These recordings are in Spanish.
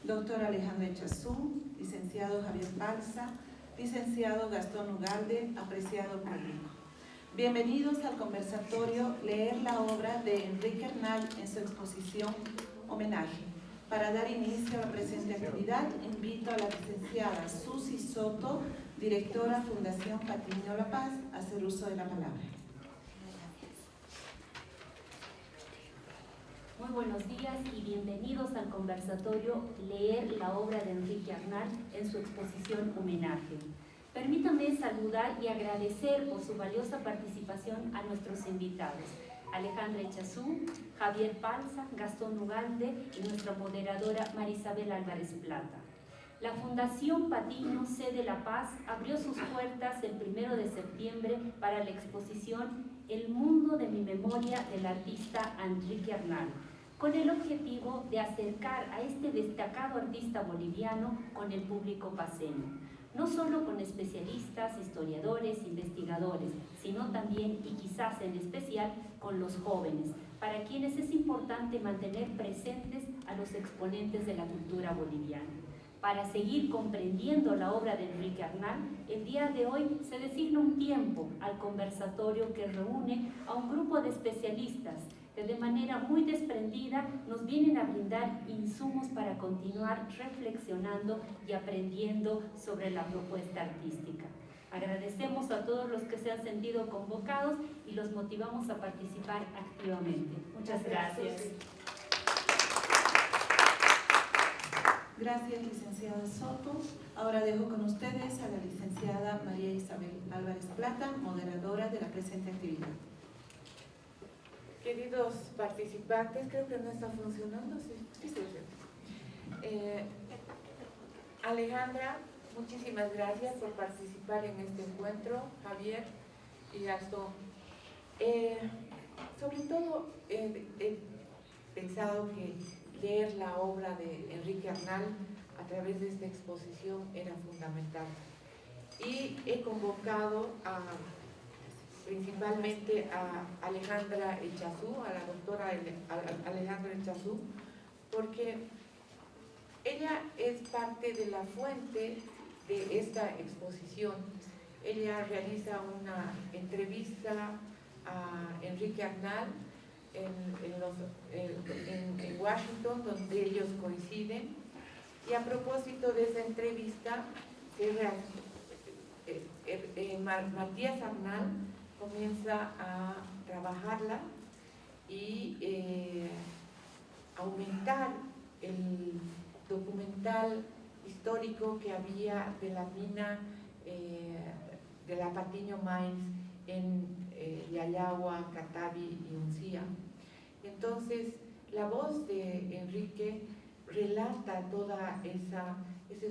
doctor Alejandra Echazú, licenciado Javier Balsa, licenciado Gastón Ugalde, apreciado público. Bienvenidos al conversatorio Leer la obra de Enrique Arnal en su exposición Homenaje. Para dar inicio a la presente actividad, invito a la licenciada Susi Soto, directora Fundación Patiño La Paz, a hacer uso de la palabra. Muy buenos días y bienvenidos al conversatorio Leer la obra de Enrique Arnal en su exposición Homenaje. Permítanme saludar y agradecer por su valiosa participación a nuestros invitados, Alejandra Echazú, Javier Balsa, Gastón Ugalde y nuestra moderadora Marisabel Álvarez Plata. La Fundación Patiño Sede La Paz abrió sus puertas el 1 de septiembre para la exposición El mundo de mi memoria del artista Enrique Arnal, con el objetivo de acercar a este destacado artista boliviano con el público paceño, no solo con especialistas, historiadores, investigadores, sino también y quizás en especial con los jóvenes, para quienes es importante mantener presentes a los exponentes de la cultura boliviana. Para seguir comprendiendo la obra de Enrique Arnal, el día de hoy se designa un tiempo al conversatorio que reúne a un grupo de especialistas que de manera muy desprendida nos vienen a brindar insumos para continuar reflexionando y aprendiendo sobre la propuesta artística. Agradecemos a todos los que se han sentido convocados y los motivamos a participar activamente. Muchas gracias. Gracias, licenciada Soto. Ahora dejo con ustedes a la licenciada María Isabel Álvarez Plata, moderadora de la presente actividad. Queridos participantes, creo que no está funcionando. Sí. Alejandra, muchísimas gracias por participar en este encuentro. Javier y Gastón. Sobre todo he pensado que leer la obra de Enrique Arnal a través de esta exposición era fundamental. Y he convocado principalmente a Alejandra Echazú, a la doctora Alejandra Echazú, porque ella es parte de la fuente de esta exposición. Ella realiza una entrevista a Enrique Arnal en Washington, donde ellos coinciden, y a propósito de esa entrevista, Matías Arnal comienza a trabajarla y aumentar el documental histórico que había de la mina de la Patiño Mines en Yayagua, Catavi y Uncía. Entonces, la voz de Enrique relata toda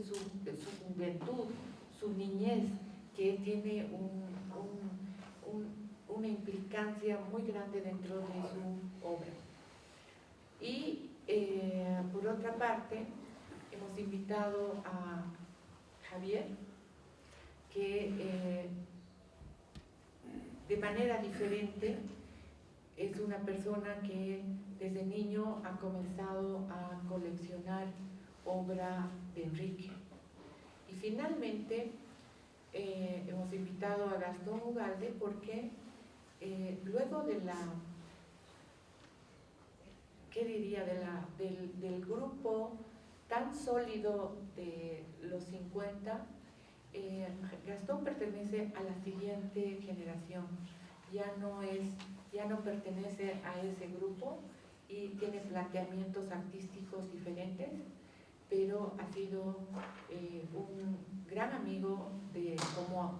su juventud, su niñez, que tiene una implicancia muy grande dentro de su obra. Y por otra parte, hemos invitado a Javier, que de manera diferente es una persona que desde niño ha comenzado a coleccionar obra de Enrique. Y finalmente hemos invitado a Gastón Ugalde porque luego de del grupo tan sólido de los 50, Gastón pertenece a la siguiente generación. Ya no pertenece a ese grupo y tiene planteamientos artísticos diferentes, pero ha sido un gran amigo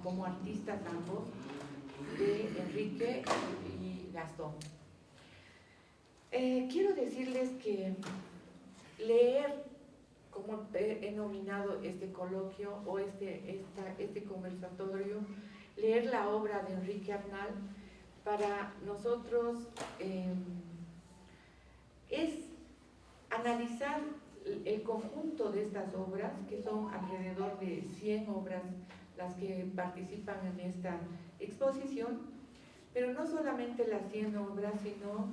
como artistas ambos de Enrique y Gastón. Quiero decirles que leer, como he nominado este coloquio o este conversatorio, leer la obra de Enrique Arnal, para nosotros es analizar el conjunto de estas obras, que son alrededor de 100 obras las que participan en esta exposición, pero no solamente las 100 obras, sino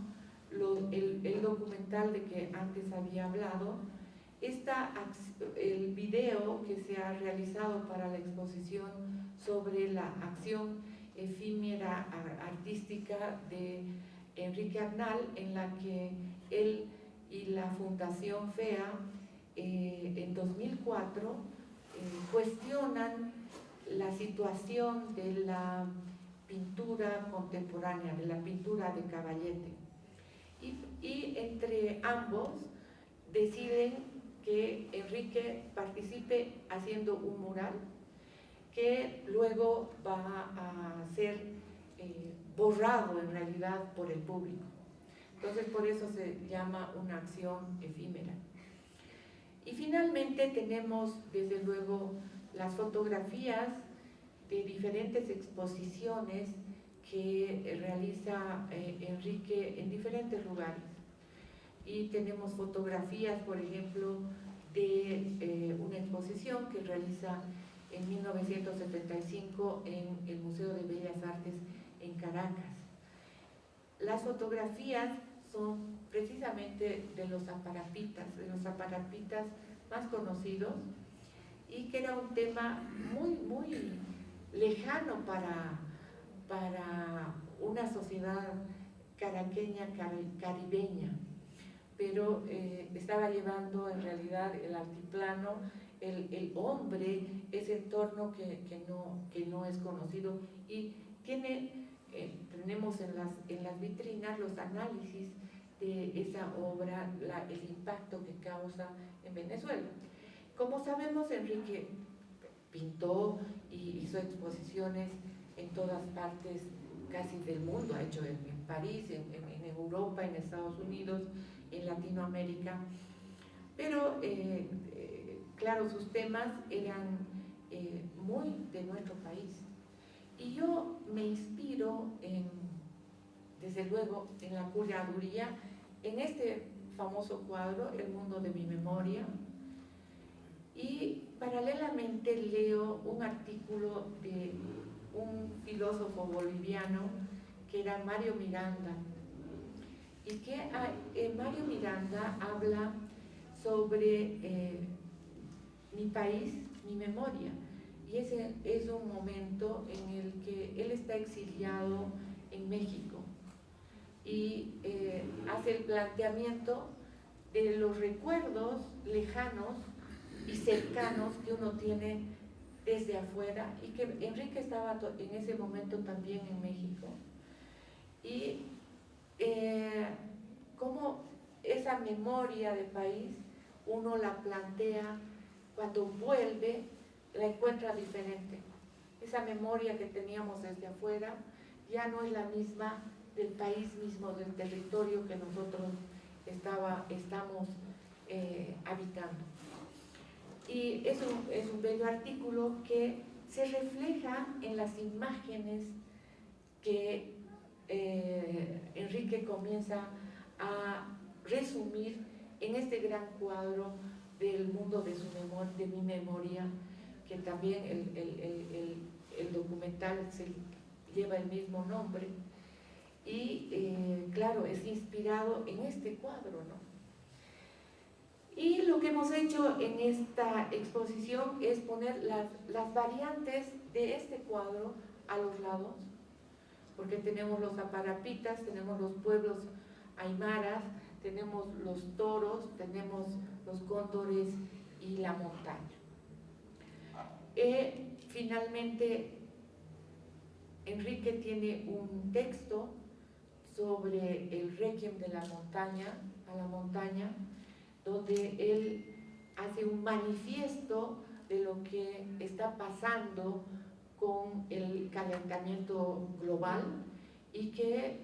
el documental de que antes había hablado, esta el video que se ha realizado para la exposición sobre la acción efímera artística de Enrique Arnal, en la que él y la Fundación FEA en 2004 cuestionan la situación de la pintura contemporánea, de la pintura de Caballete. Y entre ambos deciden que Enrique participe haciendo un mural que luego va a ser borrado en realidad por el público. Entonces por eso se llama una acción efímera. Y finalmente tenemos desde luego las fotografías de diferentes exposiciones que realiza Enrique en diferentes lugares. Y tenemos fotografías, por ejemplo, de una exposición que realiza en 1975 en el Museo de Bellas Artes en Caracas. Las fotografías son precisamente de los aparapitas más conocidos, y que era un tema muy lejano para una sociedad caraqueña, caribeña, pero estaba llevando en realidad el altiplano, el hombre, ese entorno que no es conocido, y tenemos en las vitrinas los análisis de esa obra, el impacto que causa en Venezuela. Como sabemos, Enrique pintó y hizo exposiciones en todas partes casi del mundo, ha hecho en París, en Europa, en Estados Unidos, en Latinoamérica, pero claro, sus temas eran muy de nuestro país. Y yo me inspiro desde luego en la curaduría, en este famoso cuadro, El mundo de mi memoria, y paralelamente leo un artículo de un filósofo boliviano que era Mario Miranda, y que Mario Miranda habla sobre mi país, mi memoria, y ese es un momento en el que él está exiliado en México y hace el planteamiento de los recuerdos lejanos y cercanos que uno tiene desde afuera, y que Enrique estaba en ese momento también en México, y cómo esa memoria de país uno la plantea cuando vuelve, la encuentra diferente. Esa memoria que teníamos desde afuera ya no es la misma del país mismo, del territorio que nosotros estamos habitando. Y es un bello artículo que se refleja en las imágenes que Enrique comienza a resumir en este gran cuadro del mundo de mi memoria, que también el documental lleva el mismo nombre, y claro, es inspirado en este cuadro, ¿no? Y lo que hemos hecho en esta exposición es poner las variantes de este cuadro a los lados, porque tenemos los aparapitas, tenemos los pueblos aymaras, tenemos los toros, tenemos los cóndores y la montaña. Finalmente, Enrique tiene un texto sobre el réquiem de la montaña, a la montaña, donde él hace un manifiesto de lo que está pasando con el calentamiento global, y que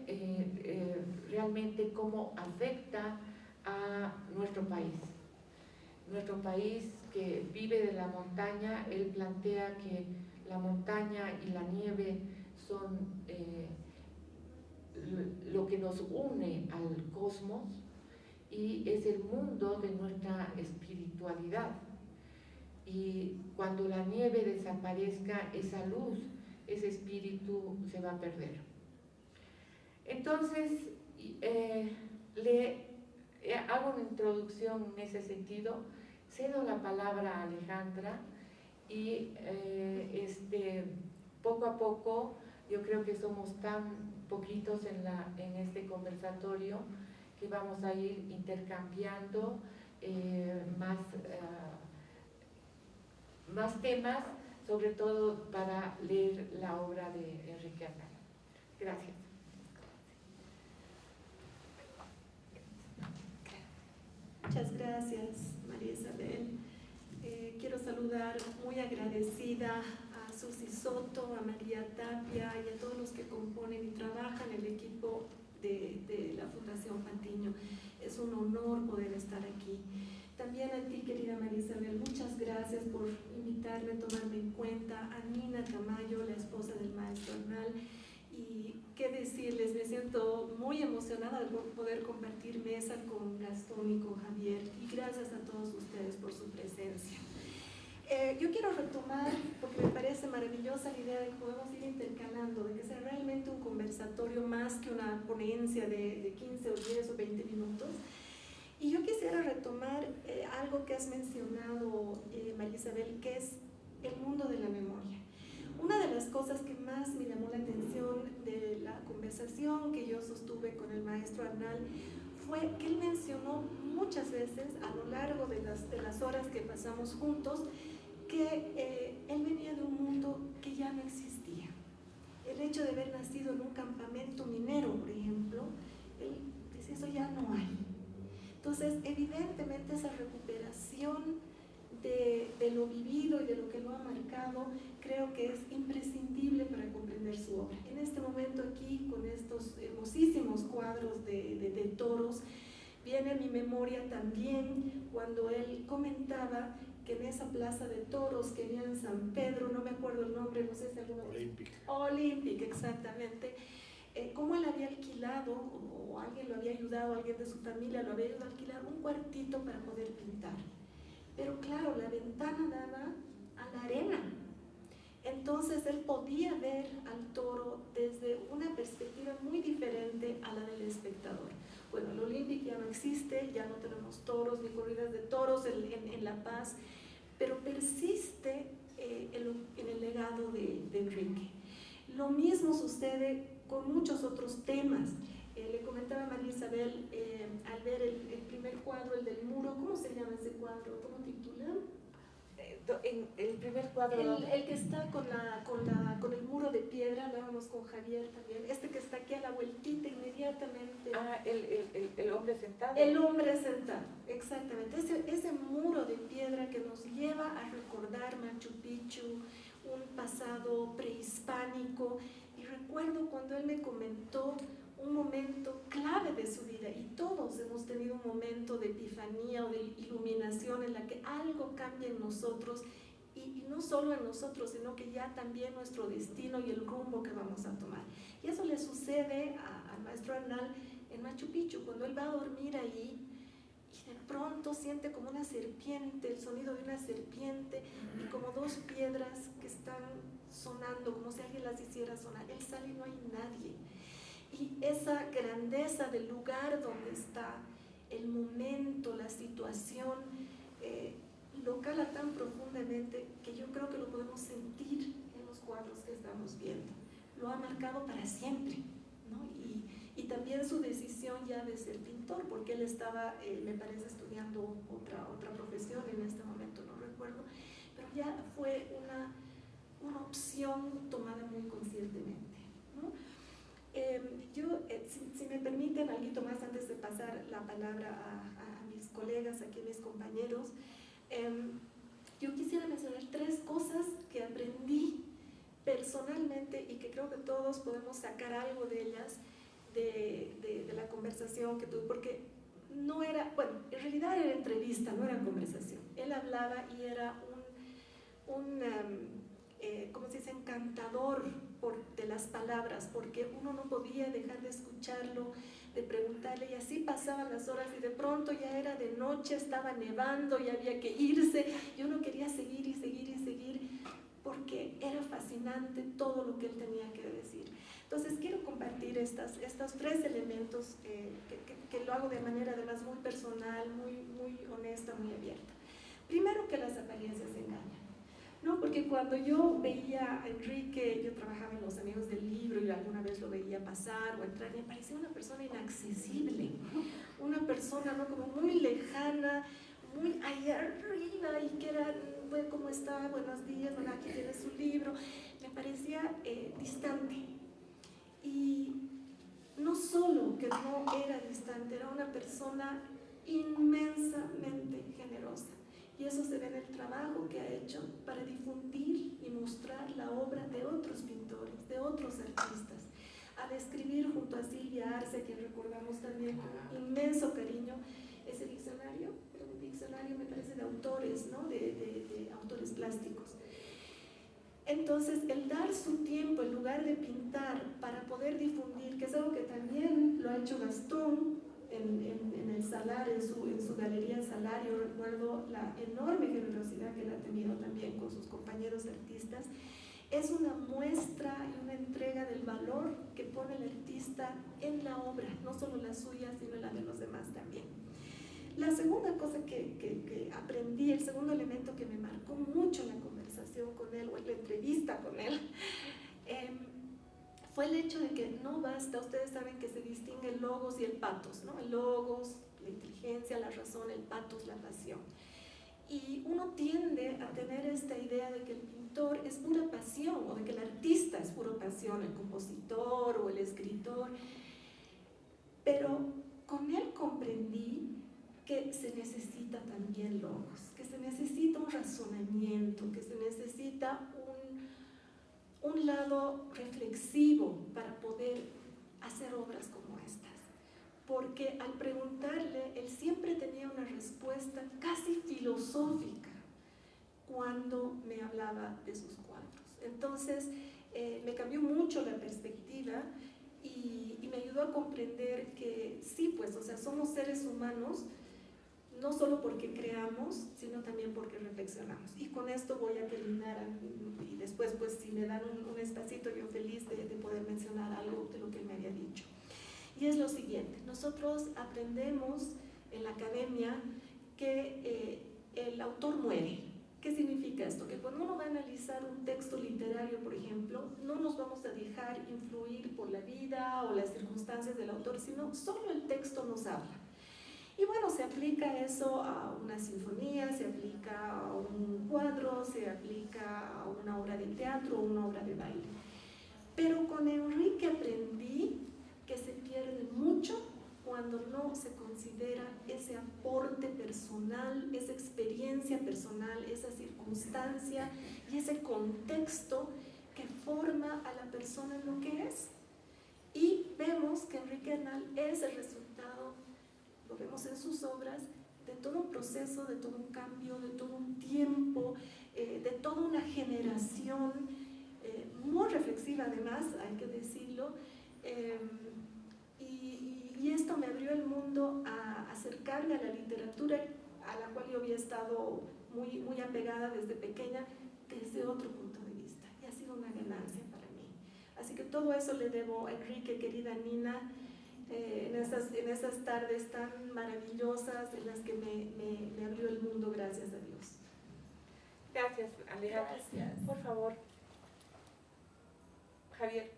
realmente cómo afecta a nuestro país. Nuestro país que vive de la montaña, él plantea que la montaña y la nieve son lo que nos une al cosmos, y es el mundo de nuestra espiritualidad. Y cuando la nieve desaparezca, esa luz, ese espíritu se va a perder. Entonces, le hago una introducción en ese sentido, cedo la palabra a Alejandra y poco a poco, yo creo que somos tan poquitos en este conversatorio que vamos a ir intercambiando más temas, sobre todo para leer la obra de Enrique Arnal. Gracias. Muchas gracias, María Isabel. Quiero saludar muy agradecida a Susi Soto, a María Tapia y a todos los que componen y trabajan en el equipo de la Fundación Patiño. Es un honor poder estar aquí. También a ti, querida María Isabel, muchas gracias por invitarme, tomarme en cuenta. A Nina Tamayo, la esposa del maestro Arnal. Y qué decirles, me siento muy emocionada de poder compartir mesa con Gastón y con Javier. Y gracias a todos ustedes por su presencia. Yo quiero retomar, porque me parece maravillosa la idea de que podemos ir intercalando, de que sea realmente un conversatorio más que una ponencia de 15 o 10 o 20 minutos. Y yo quisiera retomar algo que has mencionado, María Isabel, que es el mundo de la memoria. Una de las cosas que más me llamó la atención de la conversación que yo sostuve con el maestro Arnal fue que él mencionó muchas veces a lo largo de las horas que pasamos juntos que él venía de un mundo que ya no existía. El hecho de haber nacido en un campamento minero, por ejemplo, él decía, eso ya no hay. Entonces, evidentemente esa recuperación de lo vivido y de lo que lo ha marcado, creo que es imprescindible para comprender su obra. En este momento aquí, con estos hermosísimos cuadros de toros, viene a mi memoria también cuando él comentaba que en esa plaza de toros que había en San Pedro, no me acuerdo el nombre, no sé si alguno... Olympic, exactamente. Cómo él había alquilado, o alguien lo había ayudado, alguien de su familia lo había ayudado a alquilar un cuartito para poder pintar. Pero claro, la ventana daba a la arena. Entonces él podía ver al toro desde una perspectiva muy diferente a la del espectador. Bueno, el Olympic ya no existe, ya no tenemos toros ni corridas de toros en La Paz, pero persiste en el legado de Enrique. Lo mismo sucede con muchos otros temas. Le comentaba a María Isabel al ver el primer cuadro, el del muro, ¿cómo se llama ese cuadro? ¿Cómo titula? El primer cuadro... El que está con el muro de piedra, hablábamos con Javier también, este que está aquí a la vueltita inmediatamente. Ah, el hombre sentado. El hombre sentado, exactamente. Ese muro de piedra que nos lleva a recordar Machu Picchu, un pasado prehispánico. Y recuerdo cuando él me comentó un momento clave de su vida, y todos hemos tenido un momento de epifanía o de iluminación en la que algo cambia en nosotros, y no solo en nosotros, sino que ya también nuestro destino y el rumbo que vamos a tomar. Y eso le sucede al maestro Arnal en Machu Picchu, cuando él va a dormir ahí y de pronto siente como una serpiente, el sonido de una serpiente y como dos piedras que están sonando, como si alguien las hiciera sonar. Él sale y no hay nadie. Y esa grandeza del lugar donde está, el momento, la situación, lo cala tan profundamente que yo creo que lo podemos sentir en los cuadros que estamos viendo. Lo ha marcado para siempre, ¿no? Y también su decisión ya de ser pintor, porque él estaba, me parece, estudiando otra profesión en este momento, no recuerdo, pero ya fue una opción tomada muy conscientemente, ¿no? Yo, si me permiten, algo más antes de pasar la palabra a mis colegas, aquí mis compañeros, yo quisiera mencionar 3 cosas que aprendí personalmente y que creo que todos podemos sacar algo de ellas de la conversación que tuve, porque no era, bueno, en realidad era entrevista, no era conversación. Él hablaba y era como se dice, encantador de las palabras, porque uno no podía dejar de escucharlo, de preguntarle, y así pasaban las horas y de pronto ya era de noche, estaba nevando y había que irse, y uno quería seguir y seguir y seguir, porque era fascinante todo lo que él tenía que decir. Entonces quiero compartir estos 3 elementos que lo hago de manera además muy personal, muy honesta, muy abierta. porque cuando yo veía a Enrique, yo trabajaba en Los Amigos del Libro y alguna vez lo veía pasar o entrar, me parecía una persona inaccesible, una persona, ¿no?, como muy lejana, muy allá arriba, y que era, bueno, ¿cómo está? Buenos días, bueno, aquí tiene su libro. Me parecía distante. Y no solo que no era distante, era una persona inmensamente generosa. Y eso se ve en el trabajo que ha hecho para difundir y mostrar la obra de otros pintores, de otros artistas. Al escribir junto a Silvia Arce, a quien recordamos también con inmenso cariño, ese diccionario, un diccionario me parece de autores, ¿no?, de autores plásticos. Entonces, el dar su tiempo en lugar de pintar para poder difundir, que es algo que también lo ha hecho Gastón en el Salar, en su galería Salario, recuerdo la enorme generosidad que él ha tenido también con sus compañeros artistas, es una muestra y una entrega del valor que pone el artista en la obra, no solo la suya, sino la de los demás también. La segunda cosa que aprendí, el segundo elemento que me marcó mucho en la conversación con él o en la entrevista con él, fue el hecho de que no basta, ustedes saben que se distingue el logos y el pathos, ¿no? El logos, la inteligencia, la razón, el pathos, la pasión. Y uno tiende a tener esta idea de que el pintor es pura pasión, o de que el artista es pura pasión, el compositor o el escritor. Pero con él comprendí que se necesita también logos, que se necesita un razonamiento, que se necesita un lado reflexivo para poder hacer obras como estas. Porque al preguntarle, él siempre tenía una respuesta casi filosófica cuando me hablaba de sus cuadros. Entonces, me cambió mucho la perspectiva y me ayudó a comprender que sí, pues, o sea, somos seres humanos, no solo porque creamos, sino también porque reflexionamos. Y con esto voy a terminar, y después, pues, si me dan un espacito, yo feliz de poder mencionar algo de lo que él me había dicho. Y es lo siguiente: nosotros aprendemos en la academia que el autor muere. ¿Qué significa esto? Que cuando uno va a analizar un texto literario, por ejemplo, no nos vamos a dejar influir por la vida o las circunstancias del autor, sino solo el texto nos habla. Y bueno, se aplica eso a una sinfonía, se aplica a un cuadro, se aplica a una obra de teatro o una obra de baile. Pero con Enrique aprendí que se pierde mucho cuando no se considera ese aporte personal, esa experiencia personal, esa circunstancia y ese contexto que forma a la persona en lo que es. Y vemos que Enrique Arnal es el resultado, lo vemos en sus obras, de todo un proceso, de todo un cambio, de todo un tiempo, de toda una generación muy reflexiva, además, hay que decirlo, y esto me abrió el mundo a acercarme a la literatura a la cual yo había estado muy, muy apegada desde pequeña, desde otro punto de vista, y ha sido una ganancia para mí. Así que todo eso le debo a Enrique, querida Nina, en esas tardes tan maravillosas en las que me abrió el mundo, gracias a Dios. Gracias, Alejandra. Gracias. Por favor, Javier,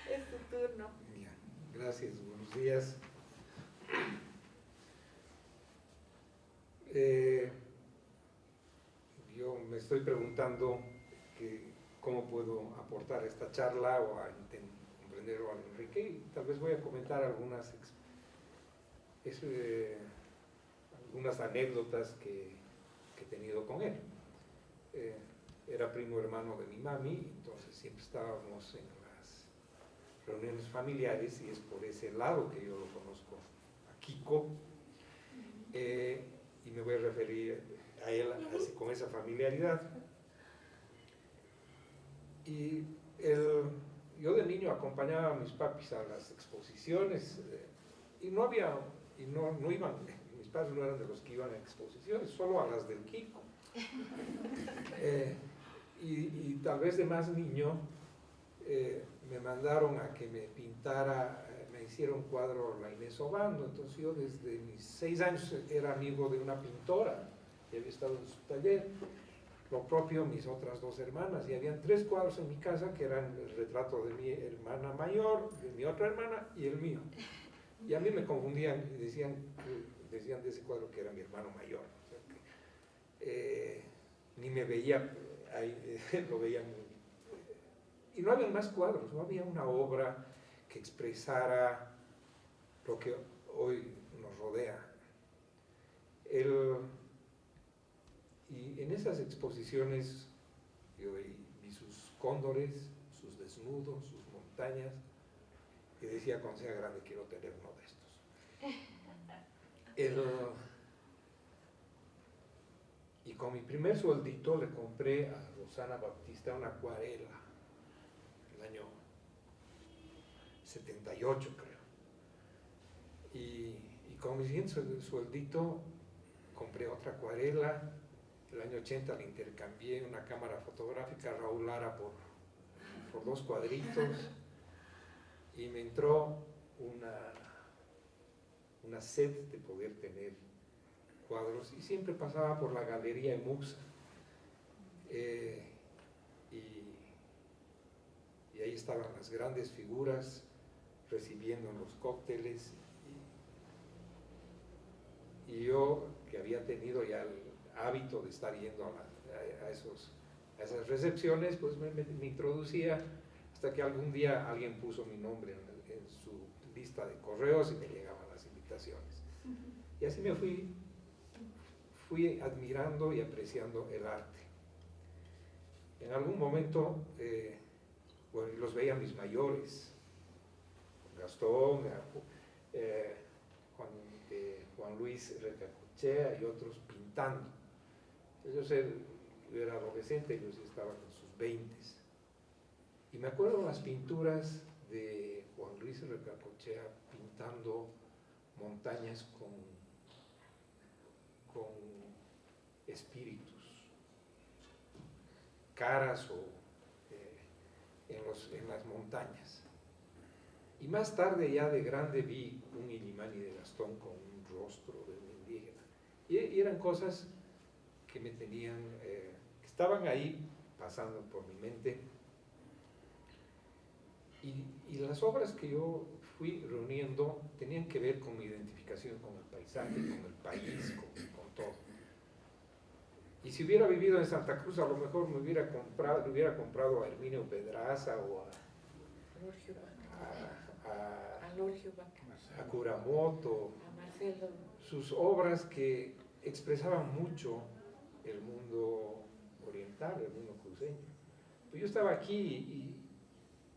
es tu turno. Bien, gracias, buenos días. Yo me estoy preguntando cómo puedo aportar esta charla o a comprenderlo a Enrique, y tal vez voy a comentar algunas anécdotas que he tenido con él. Era primo hermano de mi mami, entonces siempre estábamos en las reuniones familiares y es por ese lado que yo lo conozco a Kiko, y me voy a referir a él así, con esa familiaridad. Y yo de niño acompañaba a mis papis a las exposiciones y no iban, mis padres no eran de los que iban a exposiciones, solo a las del Kiko. Y tal vez de más niño me mandaron a que me pintara, me hiciera un cuadro la Inés Obando. Entonces yo desde mis 6 años era amigo de una pintora que había estado en su taller, lo propio mis otras dos hermanas, y habían 3 cuadros en mi casa que eran el retrato de mi hermana mayor, de mi otra hermana y el mío. Y a mí me confundían y decían de ese cuadro que era mi hermano mayor. O sea que, ni me veía, ahí lo veían. Y no había más cuadros, no había una obra que expresara lo que hoy nos rodea. Y en esas exposiciones yo vi sus cóndores, sus desnudos, sus montañas, y decía, cuando sea grande quiero tener uno de estos. Y con mi primer sueldito le compré a Rosana Baptista una acuarela, el año 78 creo. Y con mi siguiente sueldito compré otra acuarela. El año 80 le intercambié una cámara fotográfica a Raúl Lara por 2 cuadritos, y me entró una sed de poder tener cuadros, y siempre pasaba por la galería Emuxa, y ahí estaban las grandes figuras recibiendo los cócteles, y yo, que había tenido ya el hábito de estar yendo a esas recepciones, pues me introducía, hasta que algún día alguien puso mi nombre en su lista de correos y me llegaban las invitaciones. Y así me fui admirando y apreciando el arte. En algún momento, bueno, los veía mis mayores, Gastón, Juan Luis Recacochea y otros pintando. Yo era adolescente, ellos estaban en sus 20s. Y me acuerdo las pinturas de Juan Luis Recacochea pintando montañas con espíritus, caras en las montañas. Y más tarde, ya de grande, vi un Illimani de Gastón con un rostro de un indígena. Y eran cosas que me tenían, que estaban ahí pasando por mi mente. Y las obras que yo fui reuniendo tenían que ver con mi identificación con el paisaje, con el país, con todo. Y si hubiera vivido en Santa Cruz, a lo mejor le hubiera comprado a Herminio Pedraza o a Curamoto, a Marcelo, sus obras que expresaban mucho el mundo oriental, el mundo cruceño. Pues yo estaba aquí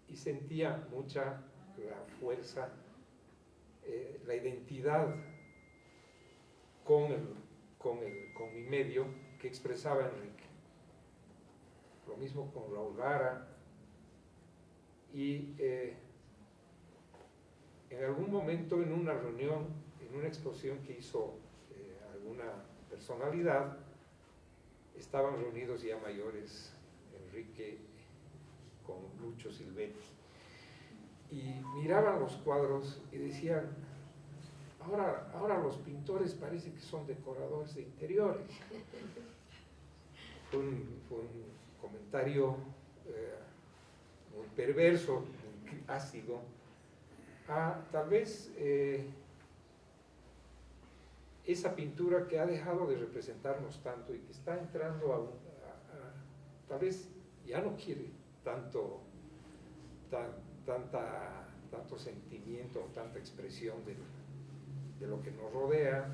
y sentía mucha la fuerza, la identidad con mi medio que expresaba Enrique. Lo mismo con Raúl Lara. Y en algún momento, en una reunión, en una exposición que hizo alguna personalidad, estaban reunidos ya mayores Enrique con Lucho Silvetti, y miraban los cuadros y decían, ahora los pintores parece que son decoradores de interiores. Fue un comentario muy perverso, muy ácido. Tal vez esa pintura que ha dejado de representarnos tanto y que está entrando tal vez ya no quiere tanto sentimiento, tanta expresión de lo que nos rodea,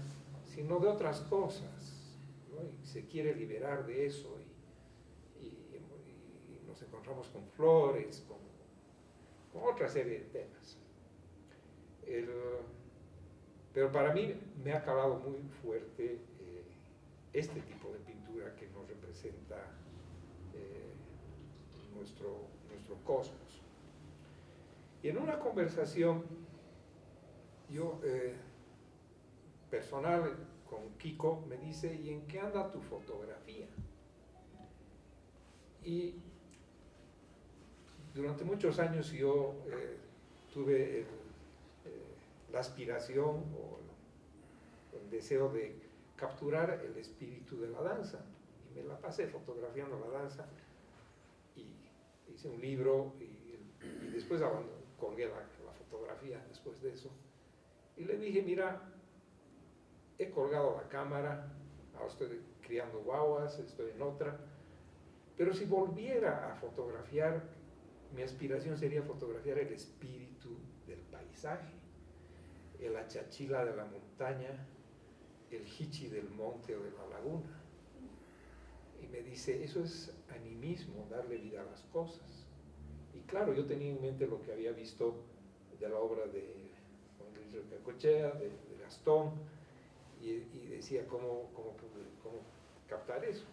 sino de otras cosas, ¿no? Y se quiere liberar de eso, y nos encontramos con flores, con otra serie de temas. Pero para mí me ha calado muy fuerte este tipo de pintura que nos representa nuestro cosmos. Y en una conversación yo personal con Kiko me dice, ¿y en qué anda tu fotografía? Y durante muchos años yo tuve la aspiración o el deseo de capturar el espíritu de la danza, y me la pasé fotografiando la danza y hice un libro y después colgué la fotografía después de eso. Y le dije, mira, he colgado la cámara, ahora estoy criando guaguas, estoy en otra, pero si volviera a fotografiar, mi aspiración sería fotografiar el espíritu del paisaje, el achachila de la montaña, el hichi del monte o de la laguna. Y me dice, eso es animismo, darle vida a las cosas. Y claro, yo tenía en mente lo que había visto de la obra de Juan Luis Ricacochea, de Gastón, y decía cómo captar eso.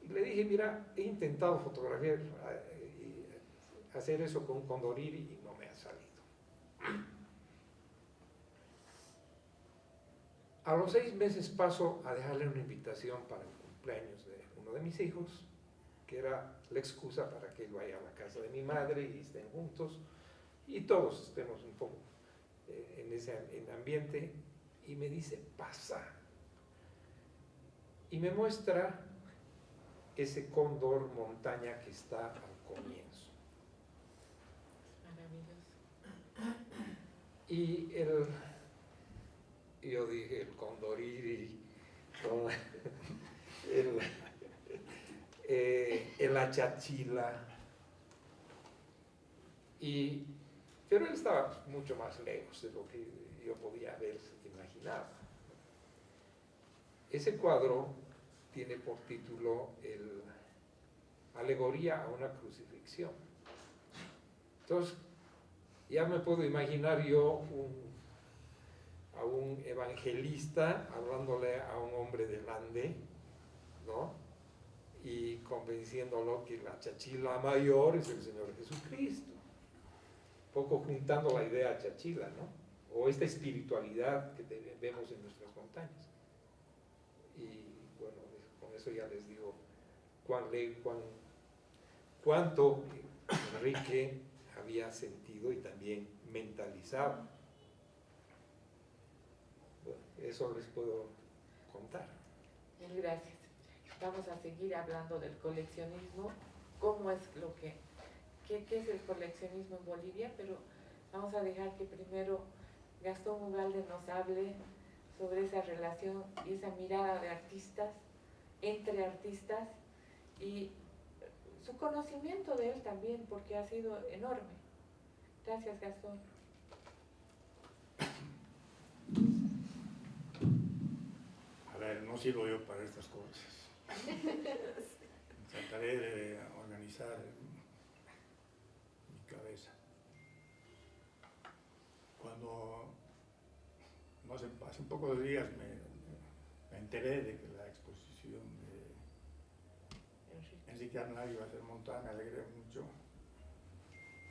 Y le dije, mira, he intentado fotografiar, hacer eso con un condoriri y no me ha salido. A los 6 meses paso a dejarle una invitación para el cumpleaños de uno de mis hijos, que era la excusa para que él vaya a la casa de mi madre y estén juntos y todos estemos un poco en ese ambiente. Y me dice, pasa. Y me muestra ese cóndor montaña que está al comienzo. Maravilloso. Y yo dije, el condoriri, el achachila, pero él estaba mucho más lejos de lo que yo podía haber imaginado. Ese cuadro tiene por título Alegoría a una crucifixión. Entonces, ya me puedo imaginar yo a un evangelista hablándole a un hombre del Ande, ¿no? Y convenciéndolo que la chachila mayor es el Señor Jesucristo. Un poco juntando la idea chachila, ¿no? O esta espiritualidad que vemos en nuestras montañas. Y bueno, con eso ya les digo cuánto Enrique había sentido y también mentalizado. Bueno, eso les puedo contar. Mil gracias. Vamos a seguir hablando del coleccionismo, cómo es qué es el coleccionismo en Bolivia, pero vamos a dejar que primero Gastón Ugalde nos hable sobre esa relación y esa mirada de artistas, entre artistas, y su conocimiento de él también, porque ha sido enorme. Gracias, Gastón. A ver, no sirvo yo para estas cosas. Trataré de organizar mi cabeza. Cuando hace un poco de días me enteré de que la exposición de Enrique Arnal iba a ser montada, me alegré mucho,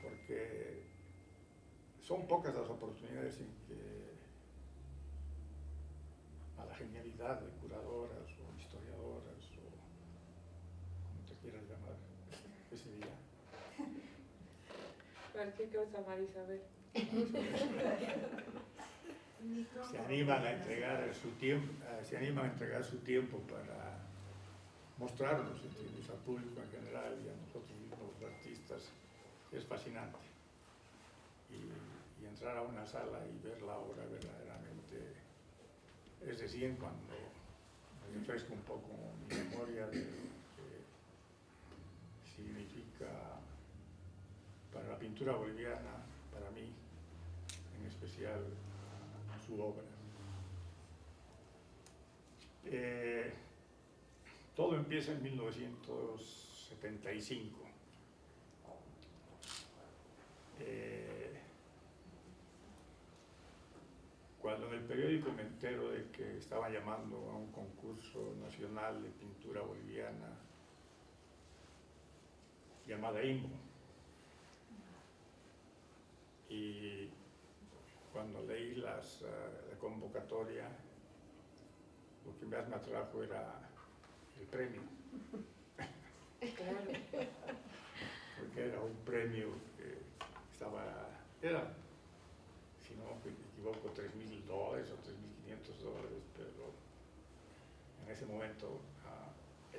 porque son pocas las oportunidades en que a la genialidad de curadoras o historiadoras o como te quieras llamar ese día. Cualquier cosa, Marisabel. Se animan a entregar su tiempo para mostrarnos, ¿entiendes?, al público en general y a nosotros mismos los artistas. Es fascinante. Y entrar a una sala y ver la obra verdaderamente, es decir, cuando me refresco un poco mi memoria de lo que significa para la pintura boliviana, para mí en especial, su obra. Todo empieza en 1975. Cuando en el periódico me entero de que estaban llamando a un concurso nacional de pintura boliviana llamada IMBO, y cuando leí la convocatoria, lo que más me atrajo era el premio. Claro. Porque era un premio que era, si no me equivoco, $3,000 o $3,500, pero en ese momento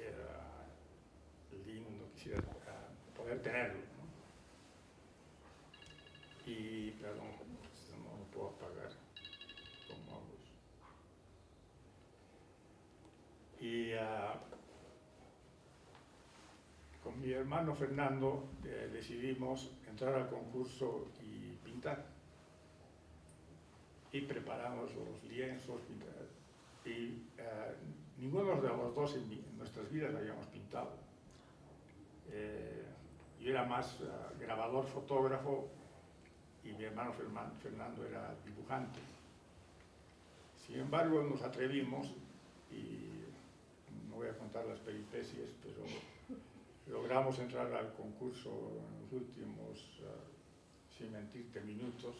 era lindo, quisiera poder tenerlo, ¿no? Y, perdón, no lo puedo apagar como hago. Y con mi hermano Fernando decidimos entrar al concurso y pintar. Y preparamos los lienzos, y ninguno de los dos en nuestras vidas habíamos pintado. Yo era más grabador, fotógrafo, y mi hermano Fernando era dibujante. Sin embargo, nos atrevimos, y no voy a contar las peripecias, pero logramos entrar al concurso en los últimos, sin mentirte, minutos,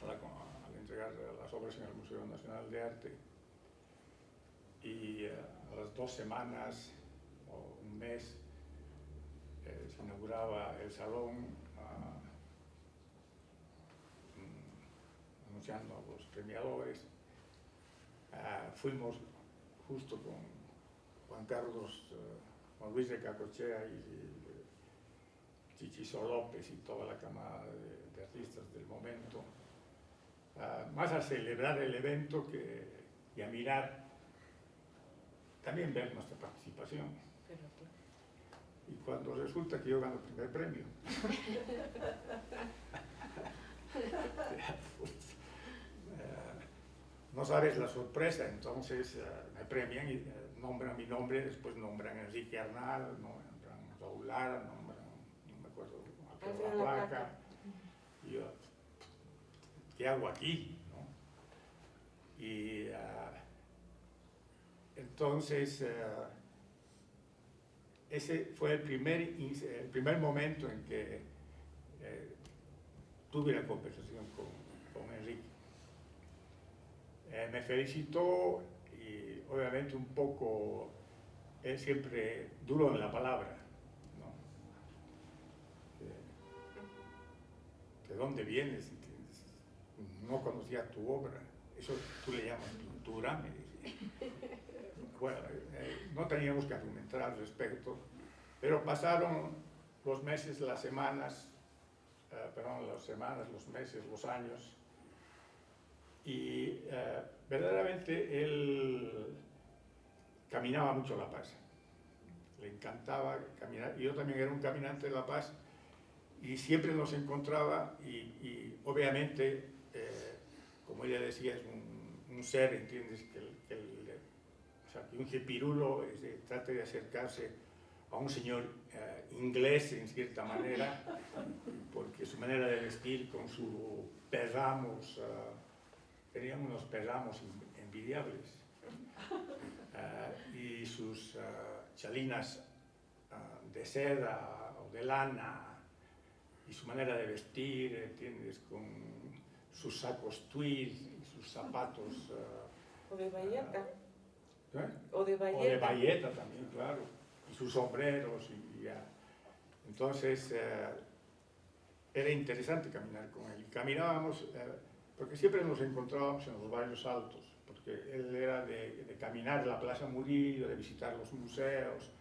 al entregar las obras en el Museo Nacional de Arte. Y a las 2 semanas o un mes se inauguraba el salón, anunciando a los premiadores. Fuimos justo con Juan Carlos, Juan Luis de Cacochea y Chichizo López y toda la camada de artistas del momento, más a celebrar el evento y a mirar, también ver nuestra participación. Y cuando resulta que yo gano el primer premio, no sabes la sorpresa. Entonces me premian y nombran mi nombre, después nombran a Enrique Arnal, nombran a Raúl Lara, nombran, no me acuerdo, a la placa. Y yo, ¿qué hago aquí? ¿No? Y entonces ese fue el primer momento en que tuve la conversación con Enrique. Me felicitó y obviamente un poco, él siempre duro en la palabra, ¿no? ¿De dónde vienes? No conocía tu obra. Eso tú le llamas pintura, me dice. Bueno, no teníamos que argumentar al respecto, pero pasaron los meses, las semanas, los meses, los años, y verdaderamente él caminaba mucho La Paz. Le encantaba caminar, y yo también era un caminante de La Paz, y siempre nos encontraba, y obviamente, como ella decía, es un ser, ¿entiendes? O sea, que un jipirulo trate de acercarse a un señor inglés en cierta manera, porque su manera de vestir con su perramos, tenían unos perramos envidiables, y sus chalinas de seda o de lana, y su manera de vestir, ¿entiendes? Con sus sacos tweed y sus zapatos. O de bayeta. O de bayeta también, claro, y sus sombreros. Entonces era interesante caminar con él. Caminábamos, porque siempre nos encontrábamos en los barrios altos, porque él era de caminar la Plaza Murillo, de visitar los museos,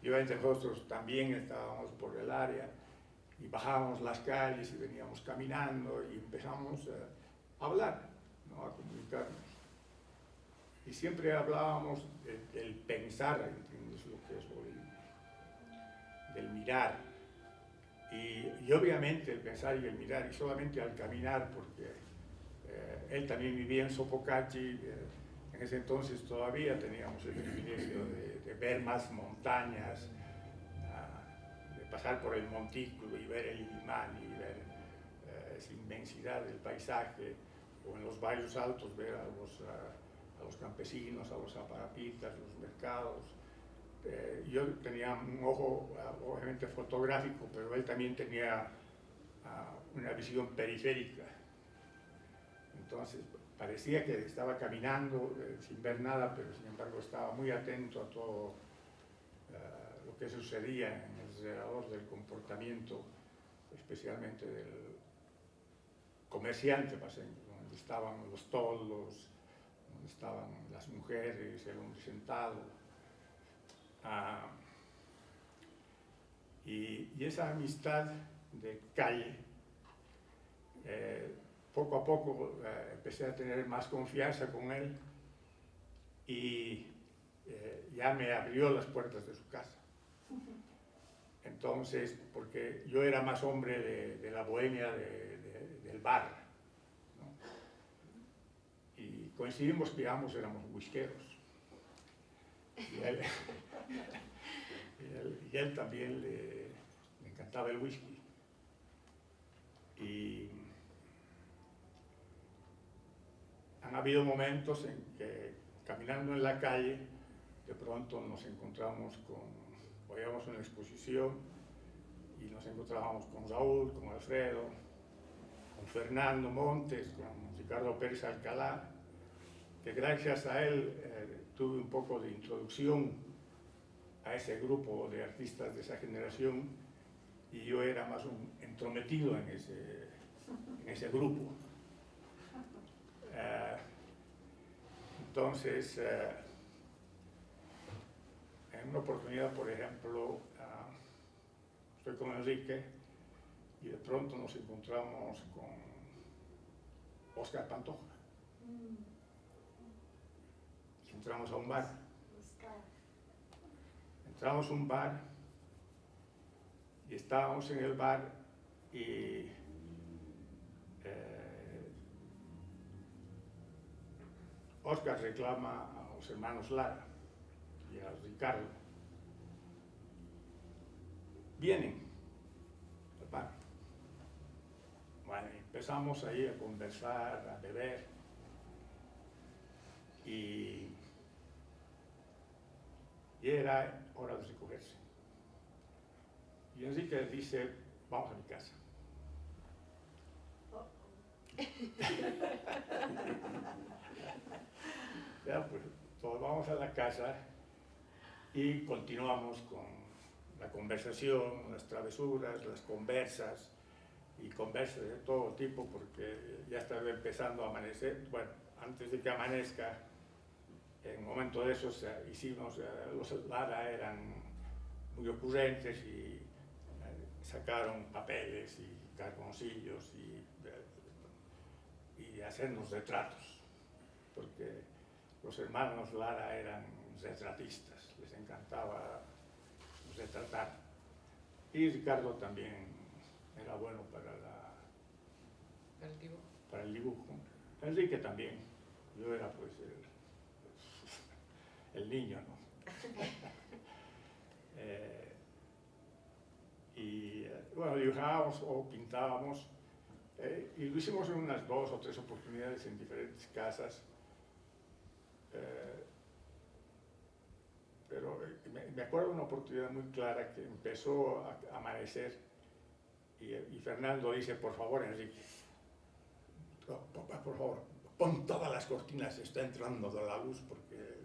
y obviamente nosotros también estábamos por el área, y bajábamos las calles y veníamos caminando y empezamos a hablar, ¿no? A comunicarnos. Y siempre hablábamos del pensar, ¿entiendes? Lo que es hoy, del mirar. Y obviamente el pensar y el mirar, y solamente al caminar, porque él también vivía en Sopocachi, en ese entonces todavía teníamos el privilegio de ver más montañas, de pasar por el montículo y ver el Illimani, y ver esa inmensidad del paisaje, o en los barrios altos ver a los campesinos, a los aparapitas, los mercados. Yo tenía un ojo obviamente fotográfico, pero él también tenía una visión periférica. Entonces parecía que estaba caminando sin ver nada, pero sin embargo estaba muy atento a todo lo que sucedía en alrededor del comportamiento, especialmente del comerciante paseño, donde estaban los toldos, donde estaban las mujeres, el hombre sentado. Y esa amistad de calle, poco a poco empecé a tener más confianza con él y ya me abrió las puertas de su casa. Entonces, porque yo era más hombre de la bohemia del bar, ¿no? Y coincidimos que ambos éramos whiskeros. Y él también le encantaba el whisky. Y han habido momentos en que caminando en la calle, de pronto nos encontramos íbamos a una exposición y nos encontrábamos con Raúl, con Alfredo, con Fernando Montes, con Ricardo Pérez Alcalá, que gracias a él tuve un poco de introducción a ese grupo de artistas de esa generación y yo era más un entrometido en ese grupo. Entonces, en una oportunidad, por ejemplo, estoy con Enrique y de pronto nos encontramos con Oscar Pantoja. Y entramos a un bar. Entramos a un bar y estábamos en el bar y Oscar reclama a los hermanos Lara y a Ricardo. Vienen al bar. Bueno, empezamos ahí a conversar, a beber y era hora de recogerse. Y Enrique dice, vamos a mi casa. Ya, pues todos vamos a la casa y continuamos con la conversación, las travesuras, las conversas y conversas de todo tipo porque ya estaba empezando a amanecer. Bueno, antes de que amanezca, en un momento de esos hicimos, los Lara eran muy ocurrentes y sacaron papeles y carboncillos y hacernos retratos, porque los hermanos Lara eran retratistas, les encantaba retratar. Y Ricardo también era bueno para el dibujo. Enrique también. Yo era pues el niño, ¿no? Y bueno, dibujábamos o pintábamos y lo hicimos en unas 2 o 3 oportunidades en diferentes casas. Pero me acuerdo de una oportunidad muy clara que empezó a amanecer y Fernando dice, por favor, Enrique, por favor, pon todas las cortinas, está entrando de la luz, porque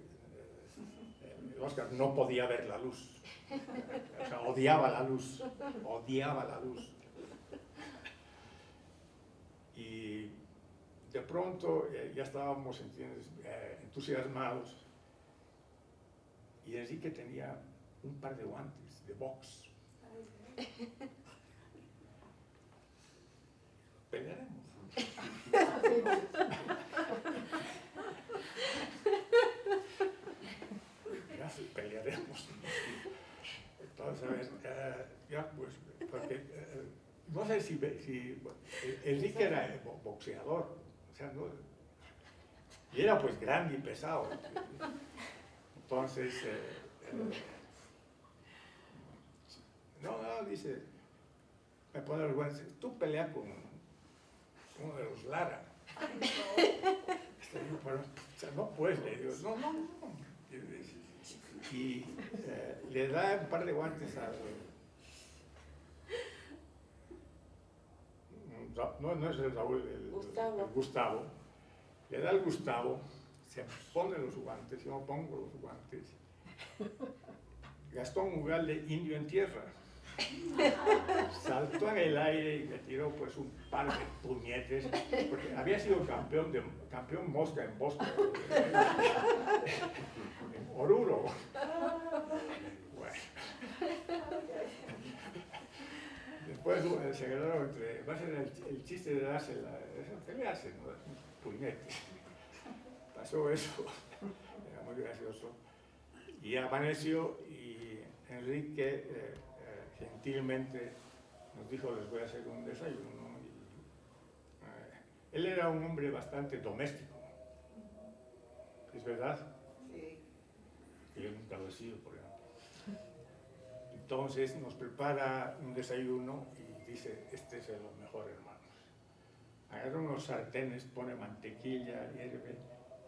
Oscar no podía ver la luz. O sea, odiaba la luz. Y de pronto ya estábamos, ¿entiendes?, entusiasmados. Y Enrique tenía un par de guantes de box. Pelearemos. Ya pelearemos. Entonces, ya pues, porque no sé si Enrique era boxeador, o sea, no, y era pues grande y pesado. Entonces, dice, me pone vergüenza, tú peleas con uno de los Lara. Bueno, o sea, no puedes, le digo, no. Y le da un par de guantes a... No es el Raúl, el Gustavo. Le da al Gustavo, se pone los guantes, yo pongo los guantes. Gastón Ugalde, indio en tierra. Saltó en el aire y me tiró pues un par de puñetes, porque había sido campeón mosca en Boston, en Oruro. Después se agarraron entre, va a ser el chiste de darse pelearse, ¿no? Puñetes. Pasó eso, era muy gracioso. Y amaneció y Enrique gentilmente nos dijo, les voy a hacer un desayuno. Y, él era un hombre bastante doméstico, ¿es verdad? Sí. Yo nunca lo he sido, por ejemplo. Entonces nos prepara un desayuno y dice, este es lo mejor, hermanos. Agarra unos sartenes, pone mantequilla, hierve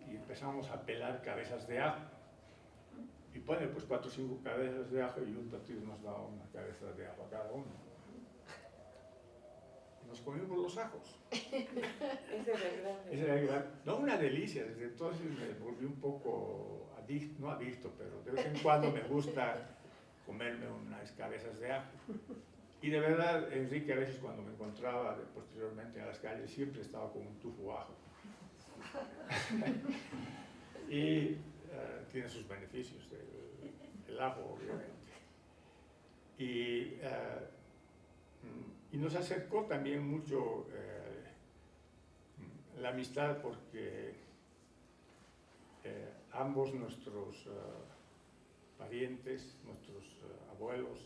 y empezamos a pelar cabezas de ajo. Y pone pues 4 o 5 cabezas de ajo y un platillo nos da una cabeza de ajo a cada uno. Y nos comimos los ajos. Ese era el gran. Esa era el gran, no, una delicia. Desde entonces me volví un poco adicto, no adicto, pero de vez en cuando me gusta comerme unas cabezas de ajo. Y de verdad, Enrique a veces cuando me encontraba posteriormente en las calles siempre estaba con un tufo ajo. Y tiene sus beneficios, el ajo obviamente. Y nos acercó también mucho la amistad porque ambos nuestros parientes, nuestros abuelos,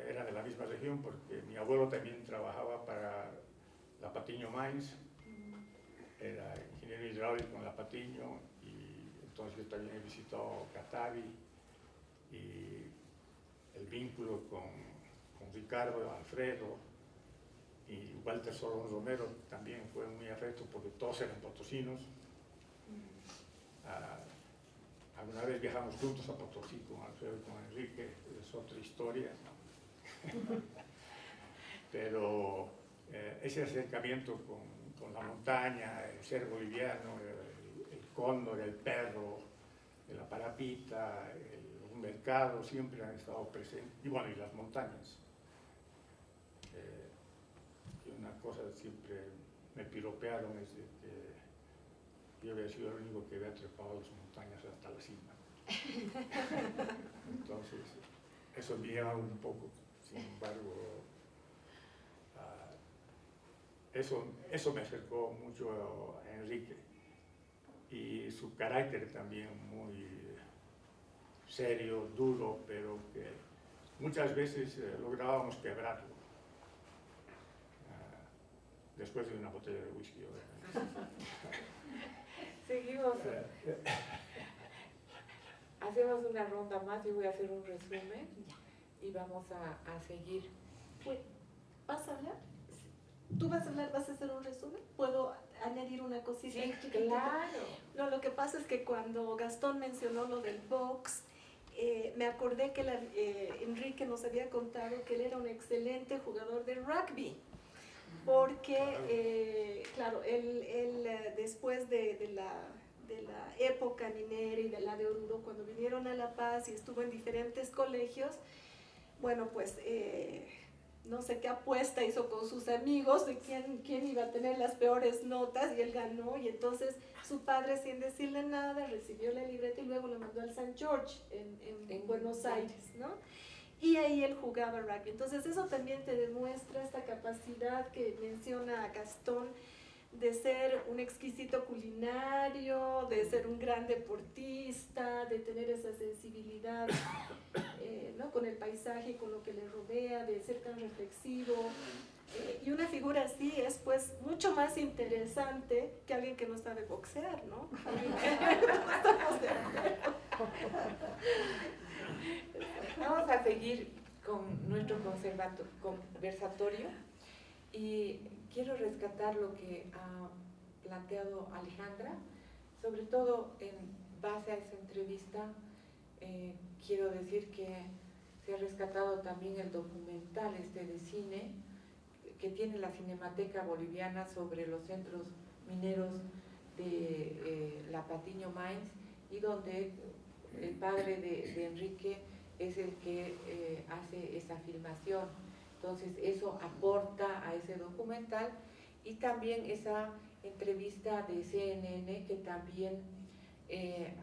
eran de la misma región porque mi abuelo también trabajaba para la Patiño Mines, era ingeniero hidráulico en la Patiño, y entonces yo también he visitado Catavi y el vínculo con Ricardo, Alfredo y Walter Solón Romero también fue muy afecto porque todos eran potosinos. Alguna vez viajamos juntos a Potosí con Alfredo y con Enrique, es otra historia. Pero ese acercamiento con la montaña, el ser boliviano, el cóndor, el perro, la parapita, un mercado, siempre han estado presentes. Y bueno, y las montañas. Que una cosa siempre me piropearon desde que yo había sido el único que había trepado las montañas hasta la cima. Entonces, eso me lleva un poco, sin embargo, eso me acercó mucho a Enrique. Y su carácter también muy serio, duro, pero que muchas veces lográbamos quebrarlo. Después de una botella de whisky, obviamente. Seguimos. Hacemos una ronda más y voy a hacer un resumen y vamos a seguir. ¿Vas a hablar? ¿Tú vas a hablar? ¿Vas a hacer un resumen? ¿Puedo añadir una cosita? Sí, chiquitita? claro. No, lo que pasa es que cuando Gastón mencionó lo del box, me acordé que Enrique nos había contado que él era un excelente jugador de rugby. Porque, claro, él después de la época minera y de la de Oruro, cuando vinieron a La Paz y estuvo en diferentes colegios, bueno, pues no sé qué apuesta hizo con sus amigos de quién iba a tener las peores notas y él ganó, y entonces su padre, sin decirle nada, recibió la libreta y luego la mandó al St. George en Buenos Aires, ¿no? Y ahí él jugaba rugby. Entonces eso también te demuestra esta capacidad que menciona Gastón de ser un exquisito culinario, de ser un gran deportista, de tener esa sensibilidad ¿no? con el paisaje y con lo que le rodea, de ser tan reflexivo. Y una figura así es pues mucho más interesante que alguien que no sabe boxear, ¿no? Alguien que no estamos de acuerdo. Vamos a seguir con nuestro conversatorio y quiero rescatar lo que ha planteado Alejandra, sobre todo en base a esa entrevista. Quiero decir que se ha rescatado también el documental de cine que tiene la Cinemateca Boliviana sobre los centros mineros de la Patiño Mines, y donde el padre de Enrique es el que hace esa filmación. Entonces eso aporta a ese documental, y también esa entrevista de CNN que también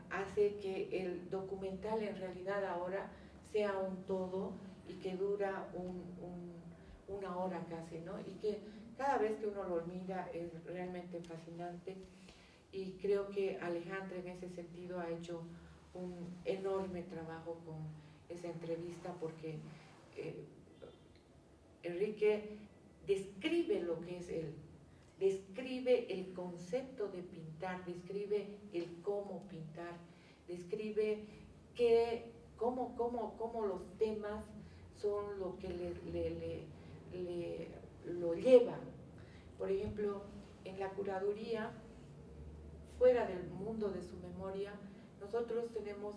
hace que el documental en realidad ahora sea un todo y que dura una hora casi, ¿no? Y que cada vez que uno lo mira es realmente fascinante, y creo que Alejandra en ese sentido ha hecho un enorme trabajo con esa entrevista, porque Enrique describe lo que es él, describe el concepto de pintar, describe el cómo pintar, describe cómo los temas son lo que lo llevan. Por ejemplo, en la curaduría, fuera del mundo de su memoria, nosotros tenemos